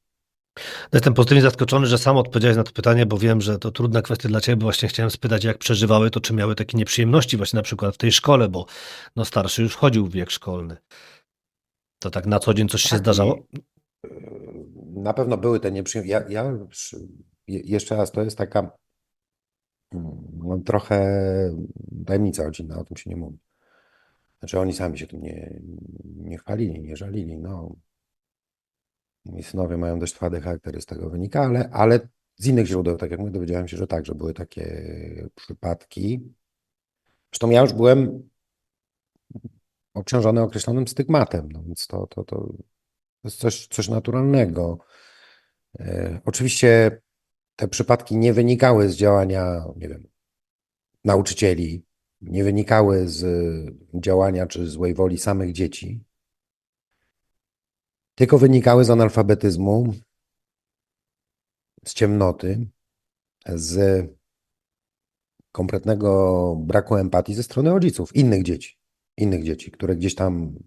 Jestem pozytywnie zaskoczony, że sam odpowiedziałeś na to pytanie, bo wiem, że to trudna kwestia dla ciebie, bo właśnie chciałem spytać, jak przeżywały to, czy miały takie nieprzyjemności właśnie na przykład w tej szkole, bo no starszy już wchodził w wiek szkolny. To tak na co dzień coś się Tak, zdarzało? na pewno były te nieprzyjemności. Jeszcze raz, to jest taka no, trochę tajemnica rodzinna, o tym się nie mówi. Znaczy oni sami się tym nie chwalili, nie żalili. No, moi synowie mają dość twardy charaktery, z tego wynika, ale z innych źródeł, tak jak mówię, dowiedziałem się, że tak, że były takie przypadki. Zresztą ja już byłem obciążony określonym stygmatem, no więc to jest coś naturalnego. Oczywiście te przypadki nie wynikały z działania, nie wiem, nauczycieli, nie wynikały z działania czy złej woli samych dzieci, tylko wynikały z analfabetyzmu, z ciemnoty, z kompletnego braku empatii ze strony rodziców, innych dzieci, które gdzieś tam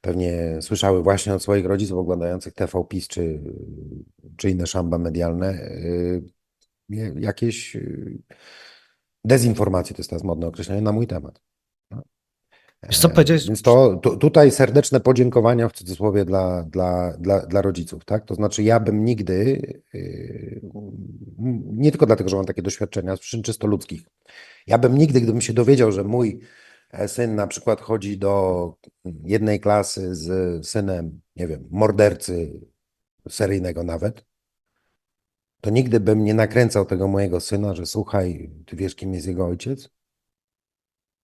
pewnie słyszały właśnie od swoich rodziców oglądających TVPiS czy inne szamba medialne jakieś dezinformacje, to jest teraz modne określenie, na mój temat. No. Wiesz co powiedziałeś? Więc tutaj serdeczne podziękowania w cudzysłowie dla rodziców, tak? To znaczy ja bym nigdy, nie tylko dlatego, że mam takie doświadczenia z przyczyn czysto ludzkich, ja bym nigdy, gdybym się dowiedział, że mój syn na przykład chodzi do jednej klasy z synem, nie wiem, mordercy seryjnego nawet, to nigdy bym nie nakręcał tego mojego syna, że słuchaj, ty wiesz, kim jest jego ojciec?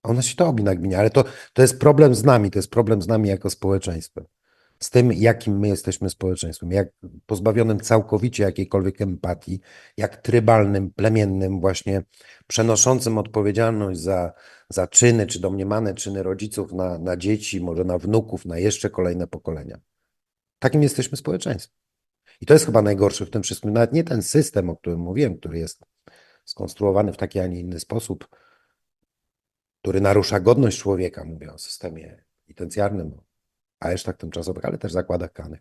A ona się to obi nagminia, ale to jest problem z nami, to jest problem z nami jako społeczeństwem. Z tym, jakim my jesteśmy społeczeństwem, jak pozbawionym całkowicie jakiejkolwiek empatii, jak trybalnym, plemiennym, właśnie przenoszącym odpowiedzialność za czyny, czy domniemane czyny rodziców na dzieci, może na wnuków, na jeszcze kolejne pokolenia. Takim jesteśmy społeczeństwem. I to jest chyba najgorsze w tym wszystkim. Nawet nie ten system, o którym mówiłem, który jest skonstruowany w taki, a nie inny sposób, który narusza godność człowieka, mówię o systemie penitencjarnym, aresztach tymczasowych, ale też zakładach karnych,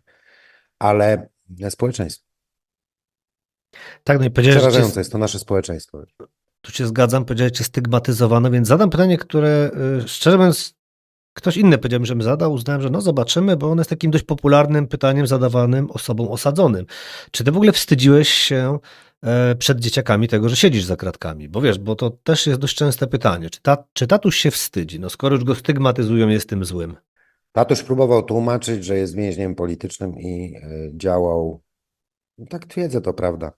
ale społeczeństwo. Tak, no i powiedziałeś, że Przerażające jest to nasze społeczeństwo. tu się zgadzam, powiedziałeś, że stygmatyzowane, więc zadam pytanie, które szczerze mówiąc ktoś inny powiedział mi, żebym zadał, uznałem, że no zobaczymy, bo ono jest takim dość popularnym pytaniem zadawanym osobom osadzonym. Czy ty w ogóle wstydziłeś się przed dzieciakami tego, że siedzisz za kratkami? Bo wiesz, bo to też jest dość częste pytanie. Czy tatuś się wstydzi? No skoro już go stygmatyzują, jest tym złym. Tatuś próbował tłumaczyć, że jest więźniem politycznym i działał, no tak twierdzę, to prawda,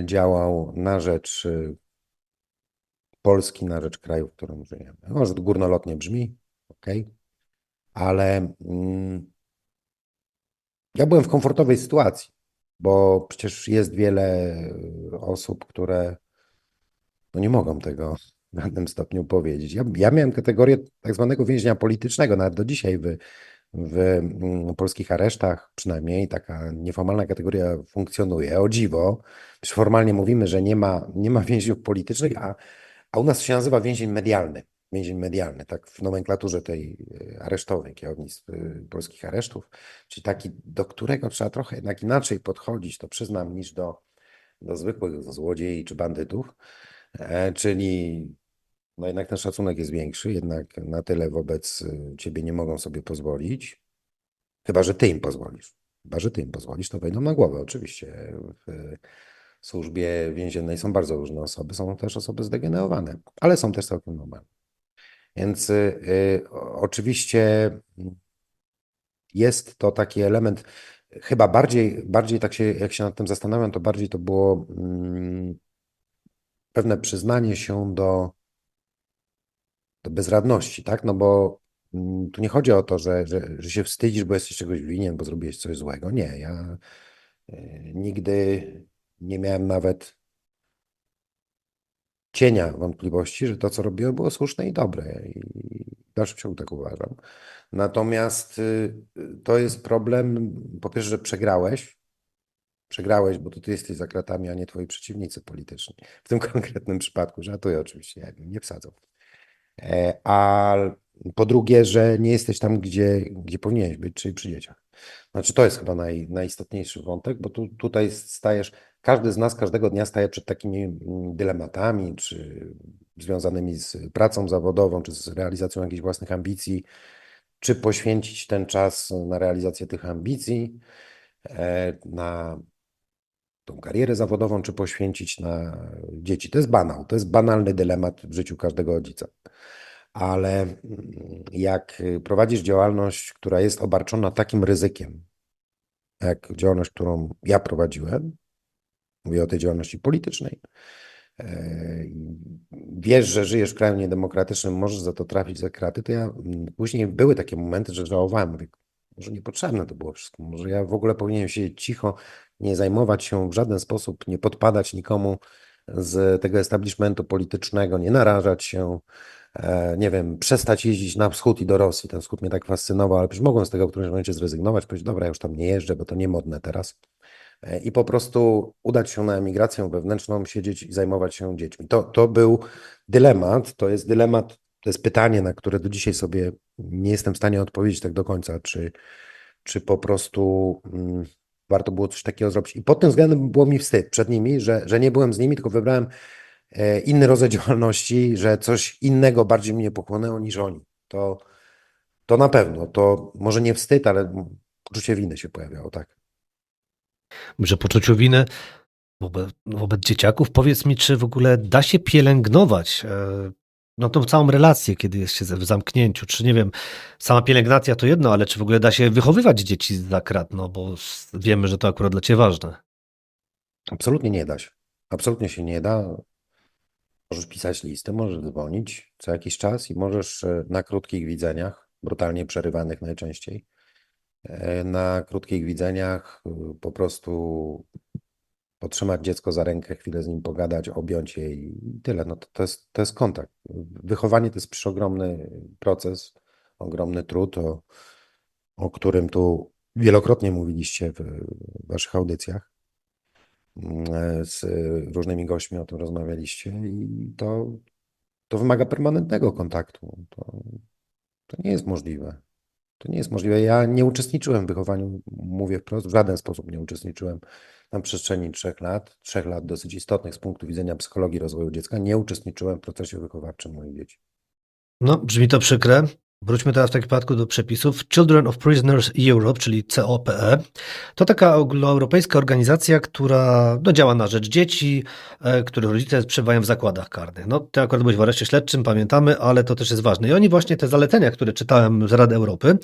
działał na rzecz Polski, na rzecz kraju, w którym żyjemy. Może to górnolotnie brzmi, okej, ale ja byłem w komfortowej sytuacji, bo przecież jest wiele osób, które no nie mogą tego w żadnym stopniu powiedzieć. Ja miałem kategorię tak zwanego więźnia politycznego, nawet do dzisiaj w polskich aresztach, przynajmniej taka nieformalna kategoria funkcjonuje. O dziwo, już formalnie mówimy, że nie ma więźniów politycznych, a u nas się nazywa więzień medialny. Więzień medialny, tak w nomenklaturze tej aresztowej, kierownictw polskich aresztów, czyli taki, do którego trzeba trochę jednak inaczej podchodzić, to przyznam, niż do zwykłych złodziei czy bandytów. Czyli no jednak ten szacunek jest większy, jednak na tyle wobec ciebie nie mogą sobie pozwolić, chyba że ty im pozwolisz. Chyba że ty im pozwolisz, to wejdą na głowę. Oczywiście w służbie więziennej są bardzo różne osoby, są też osoby zdegenerowane, ale są też całkiem normalne. Więc oczywiście jest to taki element, chyba bardziej tak się, jak się nad tym zastanawiam, to bardziej to było pewne przyznanie się do bezradności, tak? No bo tu nie chodzi o to, że się wstydzisz, bo jesteś czegoś winien, bo zrobiłeś coś złego. Nie, ja nigdy nie miałem nawet cienia wątpliwości, że to, co robiłem, było słuszne i dobre. I w dalszym ciągu tak uważam. Natomiast to jest problem, po pierwsze, że przegrałeś, bo to ty jesteś za kratami, a nie twoi przeciwnicy polityczni. W tym konkretnym przypadku, żartuję oczywiście, ja bym nie wsadzał. A po drugie, że nie jesteś tam, gdzie powinieneś być, czyli przy dzieciach. Znaczy, to jest chyba najistotniejszy wątek, bo tutaj stajesz, każdy z nas każdego dnia staje przed takimi dylematami, czy związanymi z pracą zawodową, czy z realizacją jakichś własnych ambicji, czy poświęcić ten czas na realizację tych ambicji, na tą karierę zawodową, czy poświęcić na dzieci. To jest banał, to jest banalny dylemat w życiu każdego rodzica. Ale jak prowadzisz działalność, która jest obarczona takim ryzykiem, jak działalność, którą ja prowadziłem, mówię o tej działalności politycznej, wiesz, że żyjesz w kraju niedemokratycznym, możesz za to trafić za kraty, to ja później były takie momenty, że żałowałem, mówię, może niepotrzebne to było wszystko, może ja w ogóle powinienem siedzieć cicho, nie zajmować się w żaden sposób, nie podpadać nikomu z tego establishmentu politycznego, nie narażać się, nie wiem, przestać jeździć na wschód i do Rosji. Ten wschód mnie tak fascynował, ale przecież mogłem z tego w którymś momencie zrezygnować, powiedzieć, dobra, ja już tam nie jeżdżę, bo to nie modne teraz. i po prostu udać się na emigrację wewnętrzną, siedzieć i zajmować się dziećmi. To był dylemat, to jest dylemat, to jest pytanie, na które do dzisiaj sobie nie jestem w stanie odpowiedzieć tak do końca, czy po prostu warto było coś takiego zrobić. I pod tym względem było mi wstyd przed nimi, że nie byłem z nimi, tylko wybrałem inny rodzaj działalności, że coś innego bardziej mnie pochłonęło niż oni. To na pewno, to może nie wstyd, ale poczucie winy się pojawiało, tak. Że poczuciu winy wobec dzieciaków, powiedz mi, czy w ogóle da się pielęgnować no tą całą relację, kiedy jest się w zamknięciu, czy nie wiem, sama pielęgnacja to jedno, ale czy w ogóle da się wychowywać dzieci za krat, no bo wiemy, że to akurat dla ciebie ważne. Absolutnie nie da się. Absolutnie się nie da. Możesz pisać listy, możesz dzwonić co jakiś czas i możesz na krótkich widzeniach, brutalnie przerywanych najczęściej, na krótkich widzeniach po prostu potrzymać dziecko za rękę, chwilę z nim pogadać, objąć je i tyle. No to jest kontakt. Wychowanie to jest przeogromny proces, ogromny trud, o którym tu wielokrotnie mówiliście w waszych audycjach. Z różnymi gośćmi o tym rozmawialiście i to wymaga permanentnego kontaktu. To nie jest możliwe. To nie jest możliwe. Ja nie uczestniczyłem w wychowaniu, mówię wprost, w żaden sposób nie uczestniczyłem na przestrzeni 3 lat, 3 lat dosyć istotnych z punktu widzenia psychologii rozwoju dziecka. Nie uczestniczyłem w procesie wychowawczym moich dzieci. No, brzmi to przykre. Wróćmy teraz w takim przypadku do przepisów. Children of Prisoners Europe, czyli COPE, to taka ogólnoeuropejska organizacja, która no, działa na rzecz dzieci, których rodzice przebywają w zakładach karnych. No, ty akurat byłeś w areszcie śledczym, pamiętamy, ale to też jest ważne. I oni właśnie te zalecenia, które czytałem z Rady Europy,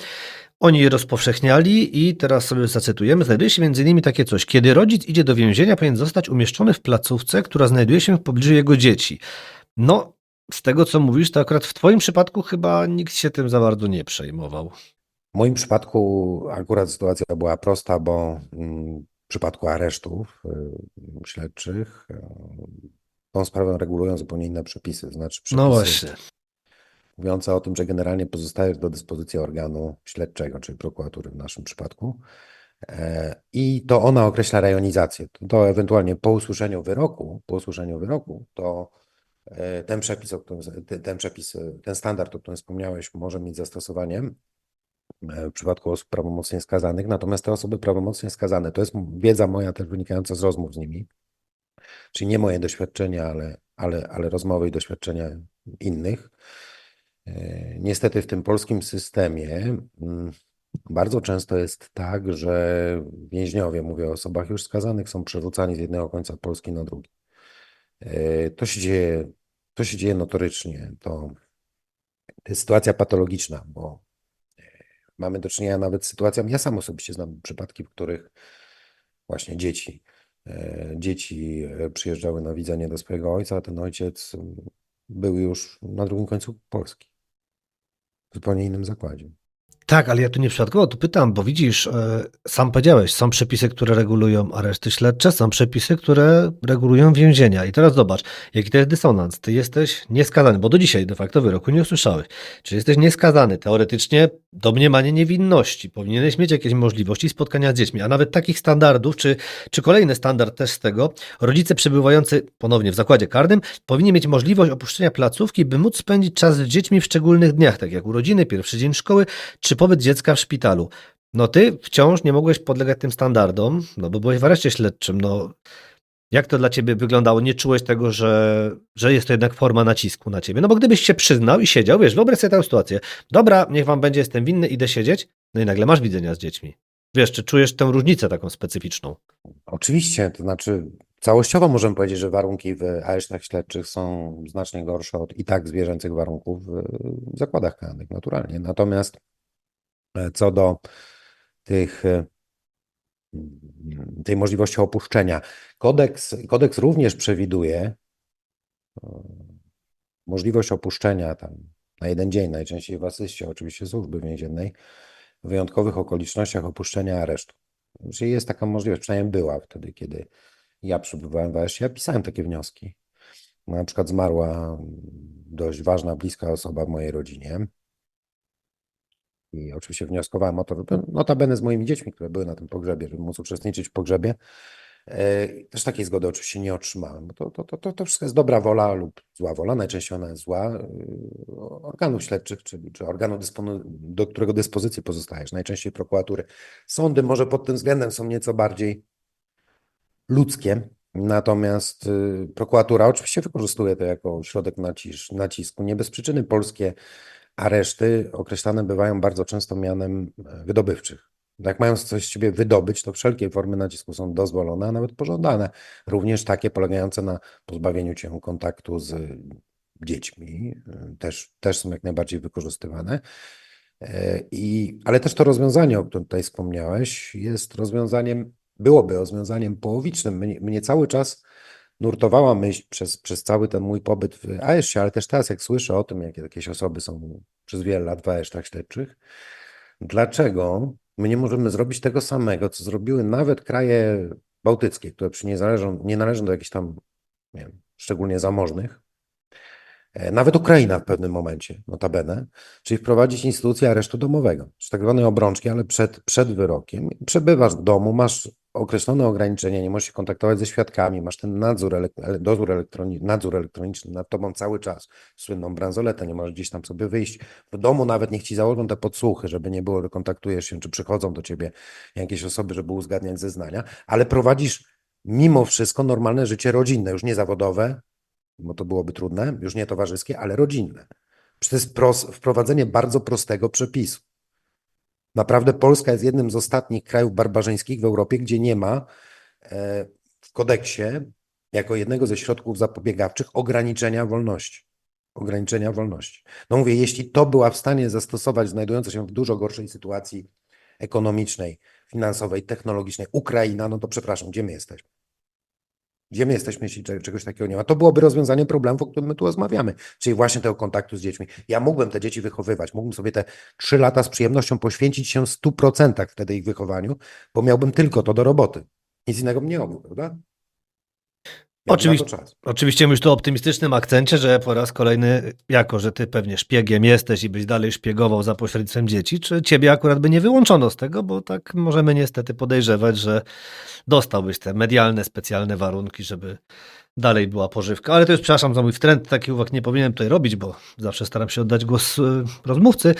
oni je rozpowszechniali i teraz sobie zacytujemy. Znajduje się między innymi takie coś. Kiedy rodzic idzie do więzienia, powinien zostać umieszczony w placówce, która znajduje się w pobliżu jego dzieci. No, z tego co mówisz, to akurat w twoim przypadku chyba nikt się tym za bardzo nie przejmował. W moim przypadku akurat sytuacja była prosta, bo w przypadku aresztów śledczych tą sprawę regulują zupełnie inne przepisy, to znaczy No przepisy właśnie. mówiące o tym, że generalnie pozostajesz do dyspozycji organu śledczego, czyli prokuratury w naszym przypadku. I to ona określa rejonizację. To ewentualnie po usłyszeniu wyroku, to ten przepis, ten standard, o którym wspomniałeś, może mieć zastosowanie w przypadku osób prawomocnie skazanych. Natomiast te osoby prawomocnie skazane, to jest wiedza moja też wynikająca z rozmów z nimi, czyli nie moje doświadczenia, ale rozmowy i doświadczenia innych. Niestety w tym polskim systemie bardzo często jest tak, że więźniowie, mówię o osobach już skazanych, są przerzucani z jednego końca Polski na drugi. To się dzieje notorycznie. To jest sytuacja patologiczna, bo mamy do czynienia nawet z sytuacją, ja sam osobiście znam przypadki, w których właśnie dzieci przyjeżdżały na widzenie do swojego ojca, a ten ojciec był już na drugim końcu Polski, w zupełnie innym zakładzie. Tak, ale ja tu nie przypadkowo tu pytam, bo widzisz, sam powiedziałeś, są przepisy, które regulują areszty śledcze, są przepisy, które regulują więzienia. I teraz zobacz, jaki to jest dysonans. Ty jesteś nieskazany, bo do dzisiaj de facto wyroku nie usłyszałeś. Czy jesteś nieskazany? Teoretycznie domniemanie niewinności. Powinieneś mieć jakieś możliwości spotkania z dziećmi, a nawet takich standardów, czy kolejny standard też z tego, rodzice przebywający ponownie w zakładzie karnym powinni mieć możliwość opuszczenia placówki, by móc spędzić czas z dziećmi w szczególnych dniach, tak jak urodziny, pierwszy dzień szkoły, czy pobyt dziecka w szpitalu. No ty wciąż nie mogłeś podlegać tym standardom, no bo byłeś w areszcie śledczym. No jak to dla ciebie wyglądało? Nie czułeś tego, że jest to jednak forma nacisku na ciebie? No bo gdybyś się przyznał i siedział, wiesz, wyobraź sobie tę sytuację. Dobra, niech wam będzie, jestem winny, idę siedzieć. No i nagle masz widzenia z dziećmi. Wiesz, czy czujesz tę różnicę taką specyficzną? Oczywiście, to znaczy całościowo możemy powiedzieć, że warunki w aresztach śledczych są znacznie gorsze od i tak zwierzęcych warunków w zakładach karnych, naturalnie. Natomiast co do tych, tej możliwości opuszczenia, kodeks również przewiduje możliwość opuszczenia tam na jeden dzień, najczęściej w asyście oczywiście służby więziennej, w wyjątkowych okolicznościach opuszczenia aresztu. Czyli jest taka możliwość, przynajmniej była wtedy, kiedy ja przebywałem w areszcie, ja pisałem takie wnioski. Na przykład zmarła dość ważna, bliska osoba w mojej rodzinie. I oczywiście wnioskowałem o to, żeby notabene z moimi dziećmi, które były na tym pogrzebie, żeby móc uczestniczyć w pogrzebie. Też takiej zgody oczywiście nie otrzymałem, bo to wszystko jest dobra wola lub zła wola, najczęściej ona jest zła, organów śledczych, czy organu, do którego dyspozycji pozostajesz, najczęściej prokuratury. Sądy może pod tym względem są nieco bardziej ludzkie, natomiast prokuratura oczywiście wykorzystuje to jako środek nacisku. Nie bez przyczyny polskie areszty określane bywają bardzo często mianem wydobywczych. Jak mają coś z ciebie wydobyć, to wszelkie formy nacisku są dozwolone, a nawet pożądane. Również takie polegające na pozbawieniu cię kontaktu z dziećmi, też są jak najbardziej wykorzystywane. Ale też to rozwiązanie, o którym tutaj wspomniałeś, byłoby rozwiązaniem połowicznym. Mnie cały czas nurtowała myśl przez cały ten mój pobyt w areszcie, ale też teraz, jak słyszę o tym, jakie jakieś osoby są przez wiele lat w aresztach śledczych, dlaczego my nie możemy zrobić tego samego, co zrobiły nawet kraje bałtyckie, które nie należą do jakichś tam, nie wiem, szczególnie zamożnych, nawet Ukraina w pewnym momencie, notabene, czyli wprowadzić instytucję aresztu domowego, czy tak zwanej obrączki, ale przed wyrokiem. Przebywasz w domu, masz określone ograniczenia, nie możesz się kontaktować ze świadkami, masz ten nadzór elektroniczny nad tobą cały czas, słynną bransoletę, nie możesz gdzieś tam sobie wyjść. W domu nawet niech ci założą te podsłuchy, żeby nie było, że kontaktujesz się, czy przychodzą do ciebie jakieś osoby, żeby uzgadniać zeznania, ale prowadzisz mimo wszystko normalne życie rodzinne, już nie zawodowe, bo to byłoby trudne, już nie towarzyskie, ale rodzinne. Przecież to jest wprowadzenie bardzo prostego przepisu. Naprawdę Polska jest jednym z ostatnich krajów barbarzyńskich w Europie, gdzie nie ma w kodeksie jako jednego ze środków zapobiegawczych ograniczenia wolności. Ograniczenia wolności. No mówię, jeśli to była w stanie zastosować znajdująca się w dużo gorszej sytuacji ekonomicznej, finansowej, technologicznej Ukraina, no to przepraszam, gdzie my jesteśmy? Gdzie my jesteśmy, jeśli czegoś takiego nie ma? To byłoby rozwiązanie problemu, o którym my tu rozmawiamy, czyli właśnie tego kontaktu z dziećmi. Ja mógłbym te dzieci wychowywać, mógłbym sobie te 3 lata z przyjemnością poświęcić się w 100% wtedy ich wychowaniu, bo miałbym tylko to do roboty. Nic innego bym nie robił, prawda? Miałbym na to czas. Oczywiście mówisz tu o optymistycznym akcencie, że po raz kolejny, jako że ty pewnie szpiegiem jesteś i byś dalej szpiegował za pośrednictwem dzieci, czy ciebie akurat by nie wyłączono z tego, bo tak możemy niestety podejrzewać, że dostałbyś te medialne, specjalne warunki, żeby dalej była pożywka. Ale to już, przepraszam za mój wtręt, takich uwag nie powinienem tutaj robić, bo zawsze staram się oddać głos rozmówcy.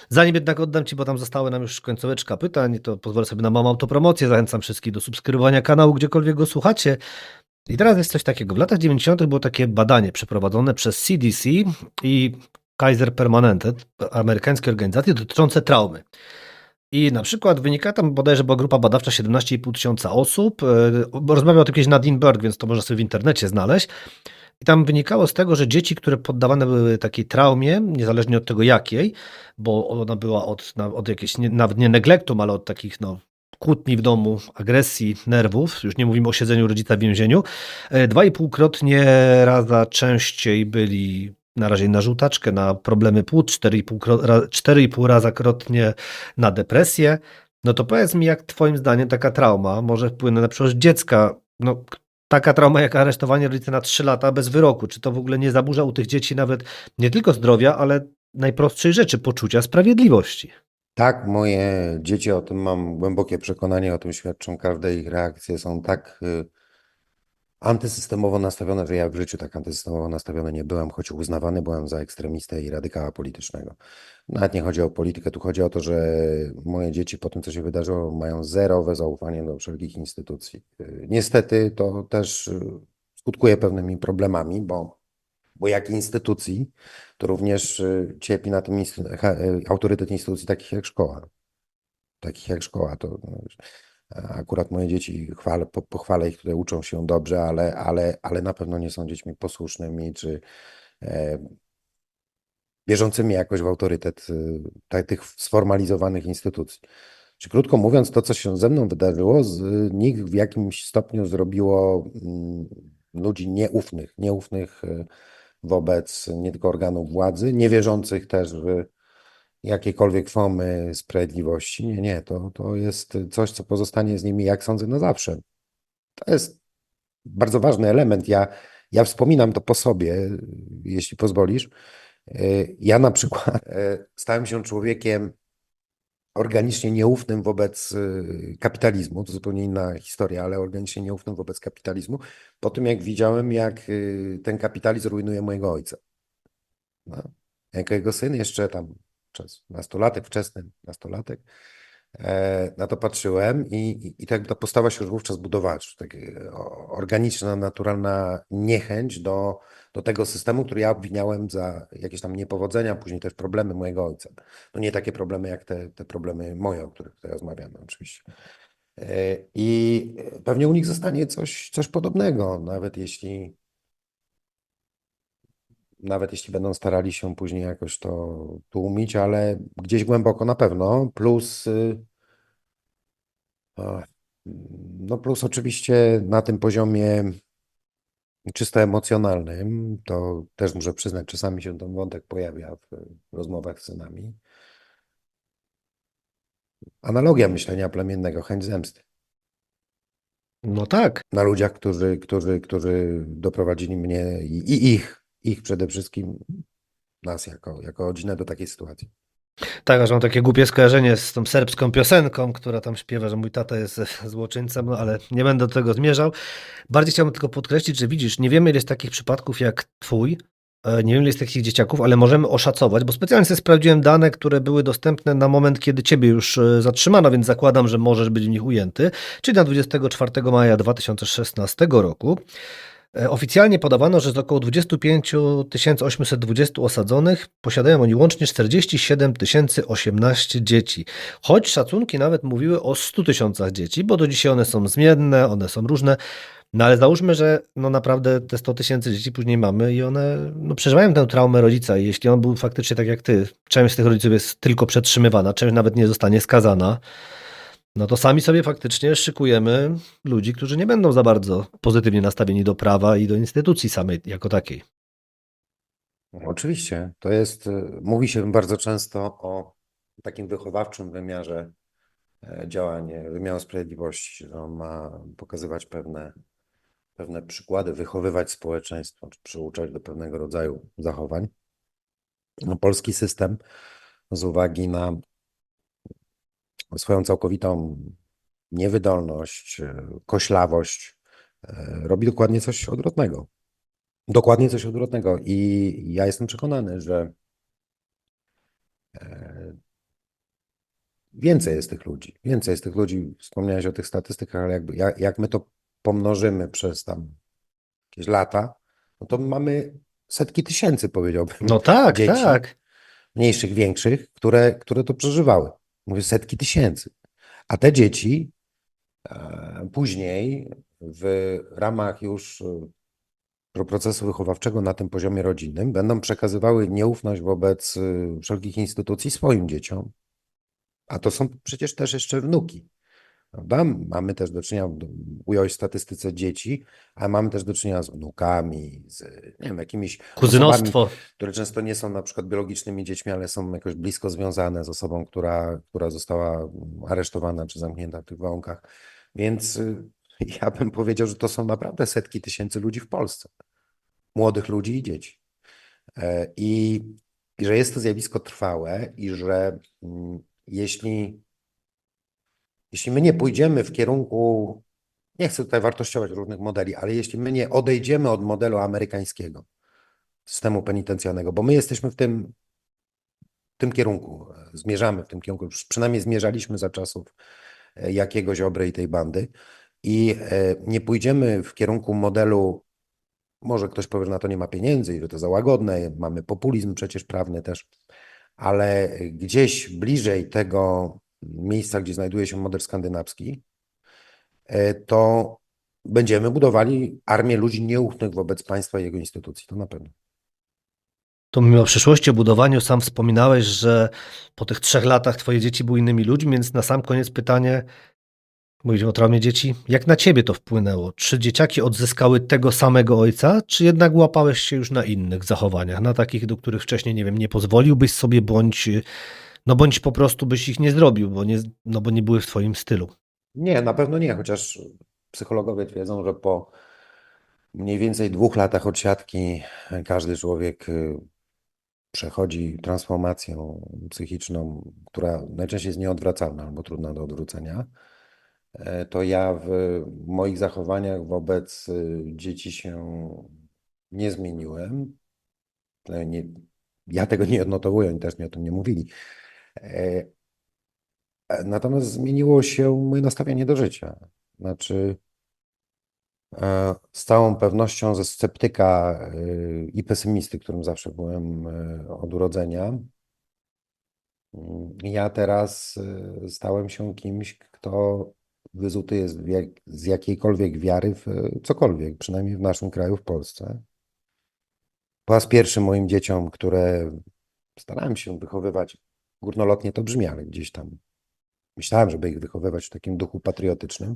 Zanim jednak oddam ci, bo tam zostały nam już końcóweczka pytań, to pozwolę sobie na małą autopromocję. Zachęcam wszystkich do subskrybowania kanału, gdziekolwiek go słuchacie. I teraz jest coś takiego. W latach 90. było takie badanie przeprowadzone przez CDC i Kaiser Permanente, amerykańskie organizacje, dotyczące traumy. I na przykład wynika tam bodajże była grupa badawcza 17,5 tysiąca osób. Rozmawiał o tym kiedyś Nadine Burke, więc to można sobie w internecie znaleźć. I tam wynikało z tego, że dzieci, które poddawane były takiej traumie, niezależnie od tego jakiej, bo ona była od jakiejś, nawet nie neglektum, ale od takich kłótni w domu, agresji, nerwów, już nie mówimy o siedzeniu rodzica w więzieniu, 2,5-krotnie raza częściej byli narażeni na żółtaczkę, na problemy płuc, 4,5 raza krotnie na depresję. No to powiedz mi, jak twoim zdaniem taka trauma może wpłynąć na przyszłość dziecka? No, taka trauma jak aresztowanie rodzica na 3 lata bez wyroku. Czy to w ogóle nie zaburza u tych dzieci nawet nie tylko zdrowia, ale najprostszej rzeczy, poczucia sprawiedliwości? Tak, moje dzieci, o tym mam głębokie przekonanie, o tym świadczą, każde ich reakcje są tak antysystemowo nastawione, że ja w życiu tak antysystemowo nastawiony nie byłem, choć uznawany byłem za ekstremistę i radykała politycznego. Nawet nie chodzi o politykę, tu chodzi o to, że moje dzieci po tym, co się wydarzyło, mają zerowe zaufanie do wszelkich instytucji. Niestety to też skutkuje pewnymi problemami, bo jak instytucji, to również cierpi na tym autorytet instytucji takich jak szkoła. Takich jak szkoła. To akurat moje dzieci pochwalę ich, które uczą się dobrze, ale na pewno nie są dziećmi posłusznymi czy wierzącymi jakoś w autorytet tych sformalizowanych instytucji. Czy krótko mówiąc, to, co się ze mną wydarzyło, z nich w jakimś stopniu zrobiło ludzi nieufnych wobec nie tylko organów władzy, niewierzących też w jakiekolwiek formy sprawiedliwości. Nie, to jest coś, co pozostanie z nimi, jak sądzę, na zawsze. To jest bardzo ważny element. Ja wspominam to po sobie, jeśli pozwolisz. Ja na przykład stałem się człowiekiem organicznie nieufnym wobec kapitalizmu, to zupełnie inna historia, ale organicznie nieufnym wobec kapitalizmu, po tym jak widziałem, jak ten kapitalizm rujnuje mojego ojca. No. Jako jego syn, jeszcze tam nastolatek, wczesny nastolatek, na to patrzyłem i tak ta postawa się już wówczas budowała, czyli tak organiczna, naturalna niechęć do tego systemu, który ja obwiniałem za jakieś tam niepowodzenia, później też problemy mojego ojca. No nie takie problemy jak te problemy moje, o których tutaj rozmawiamy oczywiście. I pewnie u nich zostanie coś podobnego, nawet jeśli będą starali się później jakoś to tłumić, ale gdzieś głęboko na pewno. Ach, no plus oczywiście na tym poziomie czysto emocjonalnym, to też muszę przyznać, czasami się ten wątek pojawia w rozmowach z synami. Analogia myślenia plemiennego, chęć zemsty No tak. na ludziach, którzy doprowadzili mnie i ich przede wszystkim, nas jako rodzinę do takiej sytuacji. Tak, aż mam takie głupie skojarzenie z tą serbską piosenką, która tam śpiewa, że mój tata jest złoczyńcą, no ale nie będę do tego zmierzał. Bardziej chciałbym tylko podkreślić, że widzisz, nie wiemy ile jest takich przypadków jak twój, nie wiem ile jest takich dzieciaków, ale możemy oszacować, bo specjalnie sobie sprawdziłem dane, które były dostępne na moment, kiedy ciebie już zatrzymano, więc zakładam, że możesz być w nich ujęty, czyli na 24 maja 2016 roku. Oficjalnie podawano, że z około 25 820 osadzonych posiadają oni łącznie 47 018 dzieci. Choć szacunki nawet mówiły o 100 tysiącach dzieci, bo do dzisiaj one są zmienne, one są różne. No ale załóżmy, że no naprawdę te 100 tysięcy dzieci później mamy i one no, przeżywają tę traumę rodzica. I jeśli on był faktycznie tak jak ty, część z tych rodziców jest tylko przetrzymywana, część nawet nie zostanie skazana, no to sami sobie faktycznie szykujemy ludzi, którzy nie będą za bardzo pozytywnie nastawieni do prawa i do instytucji samej jako takiej. Oczywiście, mówi się bardzo często o takim wychowawczym wymiarze działań wymiaru sprawiedliwości, że on ma pokazywać pewne przykłady, wychowywać społeczeństwo, czy przyuczać do pewnego rodzaju zachowań. No, polski system z uwagi na swoją całkowitą niewydolność, koślawość, robi dokładnie coś odwrotnego. Dokładnie coś odwrotnego. I ja jestem przekonany, że e, więcej jest tych ludzi. Więcej jest tych ludzi. Wspomniałeś o tych statystykach, ale jak my to pomnożymy przez tam jakieś lata, no to mamy setki tysięcy, powiedziałbym, No tak, dzieci, tak. mniejszych, większych, które to przeżywały. Mówię setki tysięcy. A te dzieci później w ramach już procesu wychowawczego na tym poziomie rodzinnym będą przekazywały nieufność wobec wszelkich instytucji swoim dzieciom. A to są przecież też jeszcze wnuki. Prawda? Mamy też do czynienia, ująć w statystyce dzieci, ale mamy też do czynienia z wnukami, z nie wiem, jakimiś osobami, Kuzynostwo. które często nie są na przykład biologicznymi dziećmi, ale są jakoś blisko związane z osobą, która została aresztowana czy zamknięta w tych warunkach. Więc ja bym powiedział, że to są naprawdę setki tysięcy ludzi w Polsce. Młodych ludzi i dzieci. I, i że jest to zjawisko trwałe i że jeśli my nie pójdziemy w kierunku, nie chcę tutaj wartościować różnych modeli, ale jeśli my nie odejdziemy od modelu amerykańskiego systemu penitencjarnego, bo my jesteśmy w tym kierunku, zmierzamy w tym kierunku, już przynajmniej zmierzaliśmy za czasów Jakiego Ziobry i tej bandy i nie pójdziemy w kierunku modelu, może ktoś powie, że na to nie ma pieniędzy i że to za łagodne, mamy populizm przecież prawny też, ale gdzieś bliżej tego miejsca, gdzie znajduje się model skandynawski, to będziemy budowali armię ludzi nieufnych wobec państwa i jego instytucji, to na pewno. To mimo przyszłości o budowaniu sam wspominałeś, że po tych 3 latach twoje dzieci były innymi ludźmi, więc na sam koniec pytanie, mówisz o traumie dzieci, jak na ciebie to wpłynęło? Czy dzieciaki odzyskały tego samego ojca, czy jednak łapałeś się już na innych zachowaniach, na takich, do których wcześniej, nie wiem, nie pozwoliłbyś sobie, bądź po prostu byś ich nie zrobił, bo nie były w twoim stylu? Nie, na pewno nie, chociaż psychologowie twierdzą, że po mniej więcej 2 latach odsiadki każdy człowiek przechodzi transformację psychiczną, która najczęściej jest nieodwracalna albo trudna do odwrócenia, to ja w moich zachowaniach wobec dzieci się nie zmieniłem. Nie, ja tego nie odnotowuję, oni też mi o tym nie mówili. E, Natomiast zmieniło się moje nastawienie do życia. Znaczy, z całą pewnością ze sceptyka i pesymisty, którym zawsze byłem od urodzenia, ja teraz stałem się kimś, kto wyzuty jest z jakiejkolwiek wiary w cokolwiek, przynajmniej w naszym kraju, w Polsce. Po raz pierwszy moim dzieciom, które starałem się wychowywać, górnolotnie to brzmi, ale gdzieś tam myślałem, żeby ich wychowywać w takim duchu patriotycznym.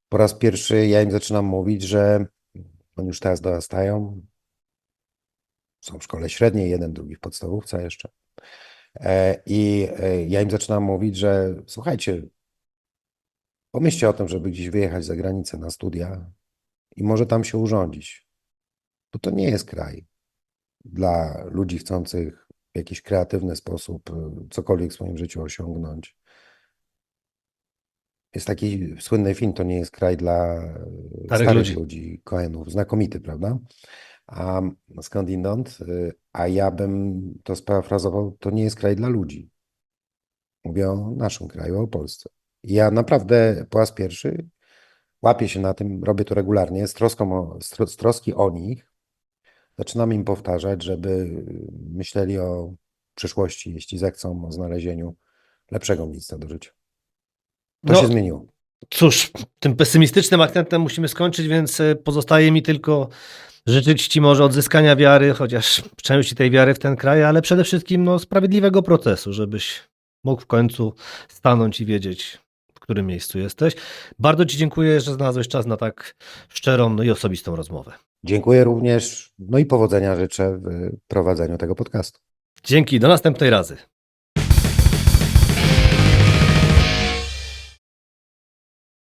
Po raz pierwszy ja im zaczynam mówić, że oni już teraz dorastają, są w szkole średniej, jeden, drugi w podstawówce jeszcze. Ja im zaczynam mówić, że słuchajcie, pomyślcie o tym, żeby gdzieś wyjechać za granicę na studia i może tam się urządzić. Bo to nie jest kraj dla ludzi chcących w jakiś kreatywny sposób cokolwiek w swoim życiu osiągnąć. Jest taki słynny film, to nie jest kraj dla Starych starych ludzi. ludzi, Coenów, znakomity, prawda? A skądinąd, a ja bym to sparafrazował, to nie jest kraj dla ludzi. Mówię o naszym kraju, o Polsce. I ja naprawdę po raz pierwszy łapię się na tym, robię to regularnie, z troski o nich, zaczynam im powtarzać, żeby myśleli o przyszłości, jeśli zechcą, o znalezieniu lepszego miejsca do życia. To No się zmieniło. cóż, tym pesymistycznym akcentem musimy skończyć, więc pozostaje mi tylko życzyć Ci może odzyskania wiary, chociaż w części tej wiary w ten kraj, ale przede wszystkim no, sprawiedliwego procesu, żebyś mógł w końcu stanąć i wiedzieć, w którym miejscu jesteś. Bardzo Ci dziękuję, że znalazłeś czas na tak szczerą no i osobistą rozmowę. Dziękuję również, no i powodzenia życzę w prowadzeniu tego podcastu. Dzięki, do następnej razy.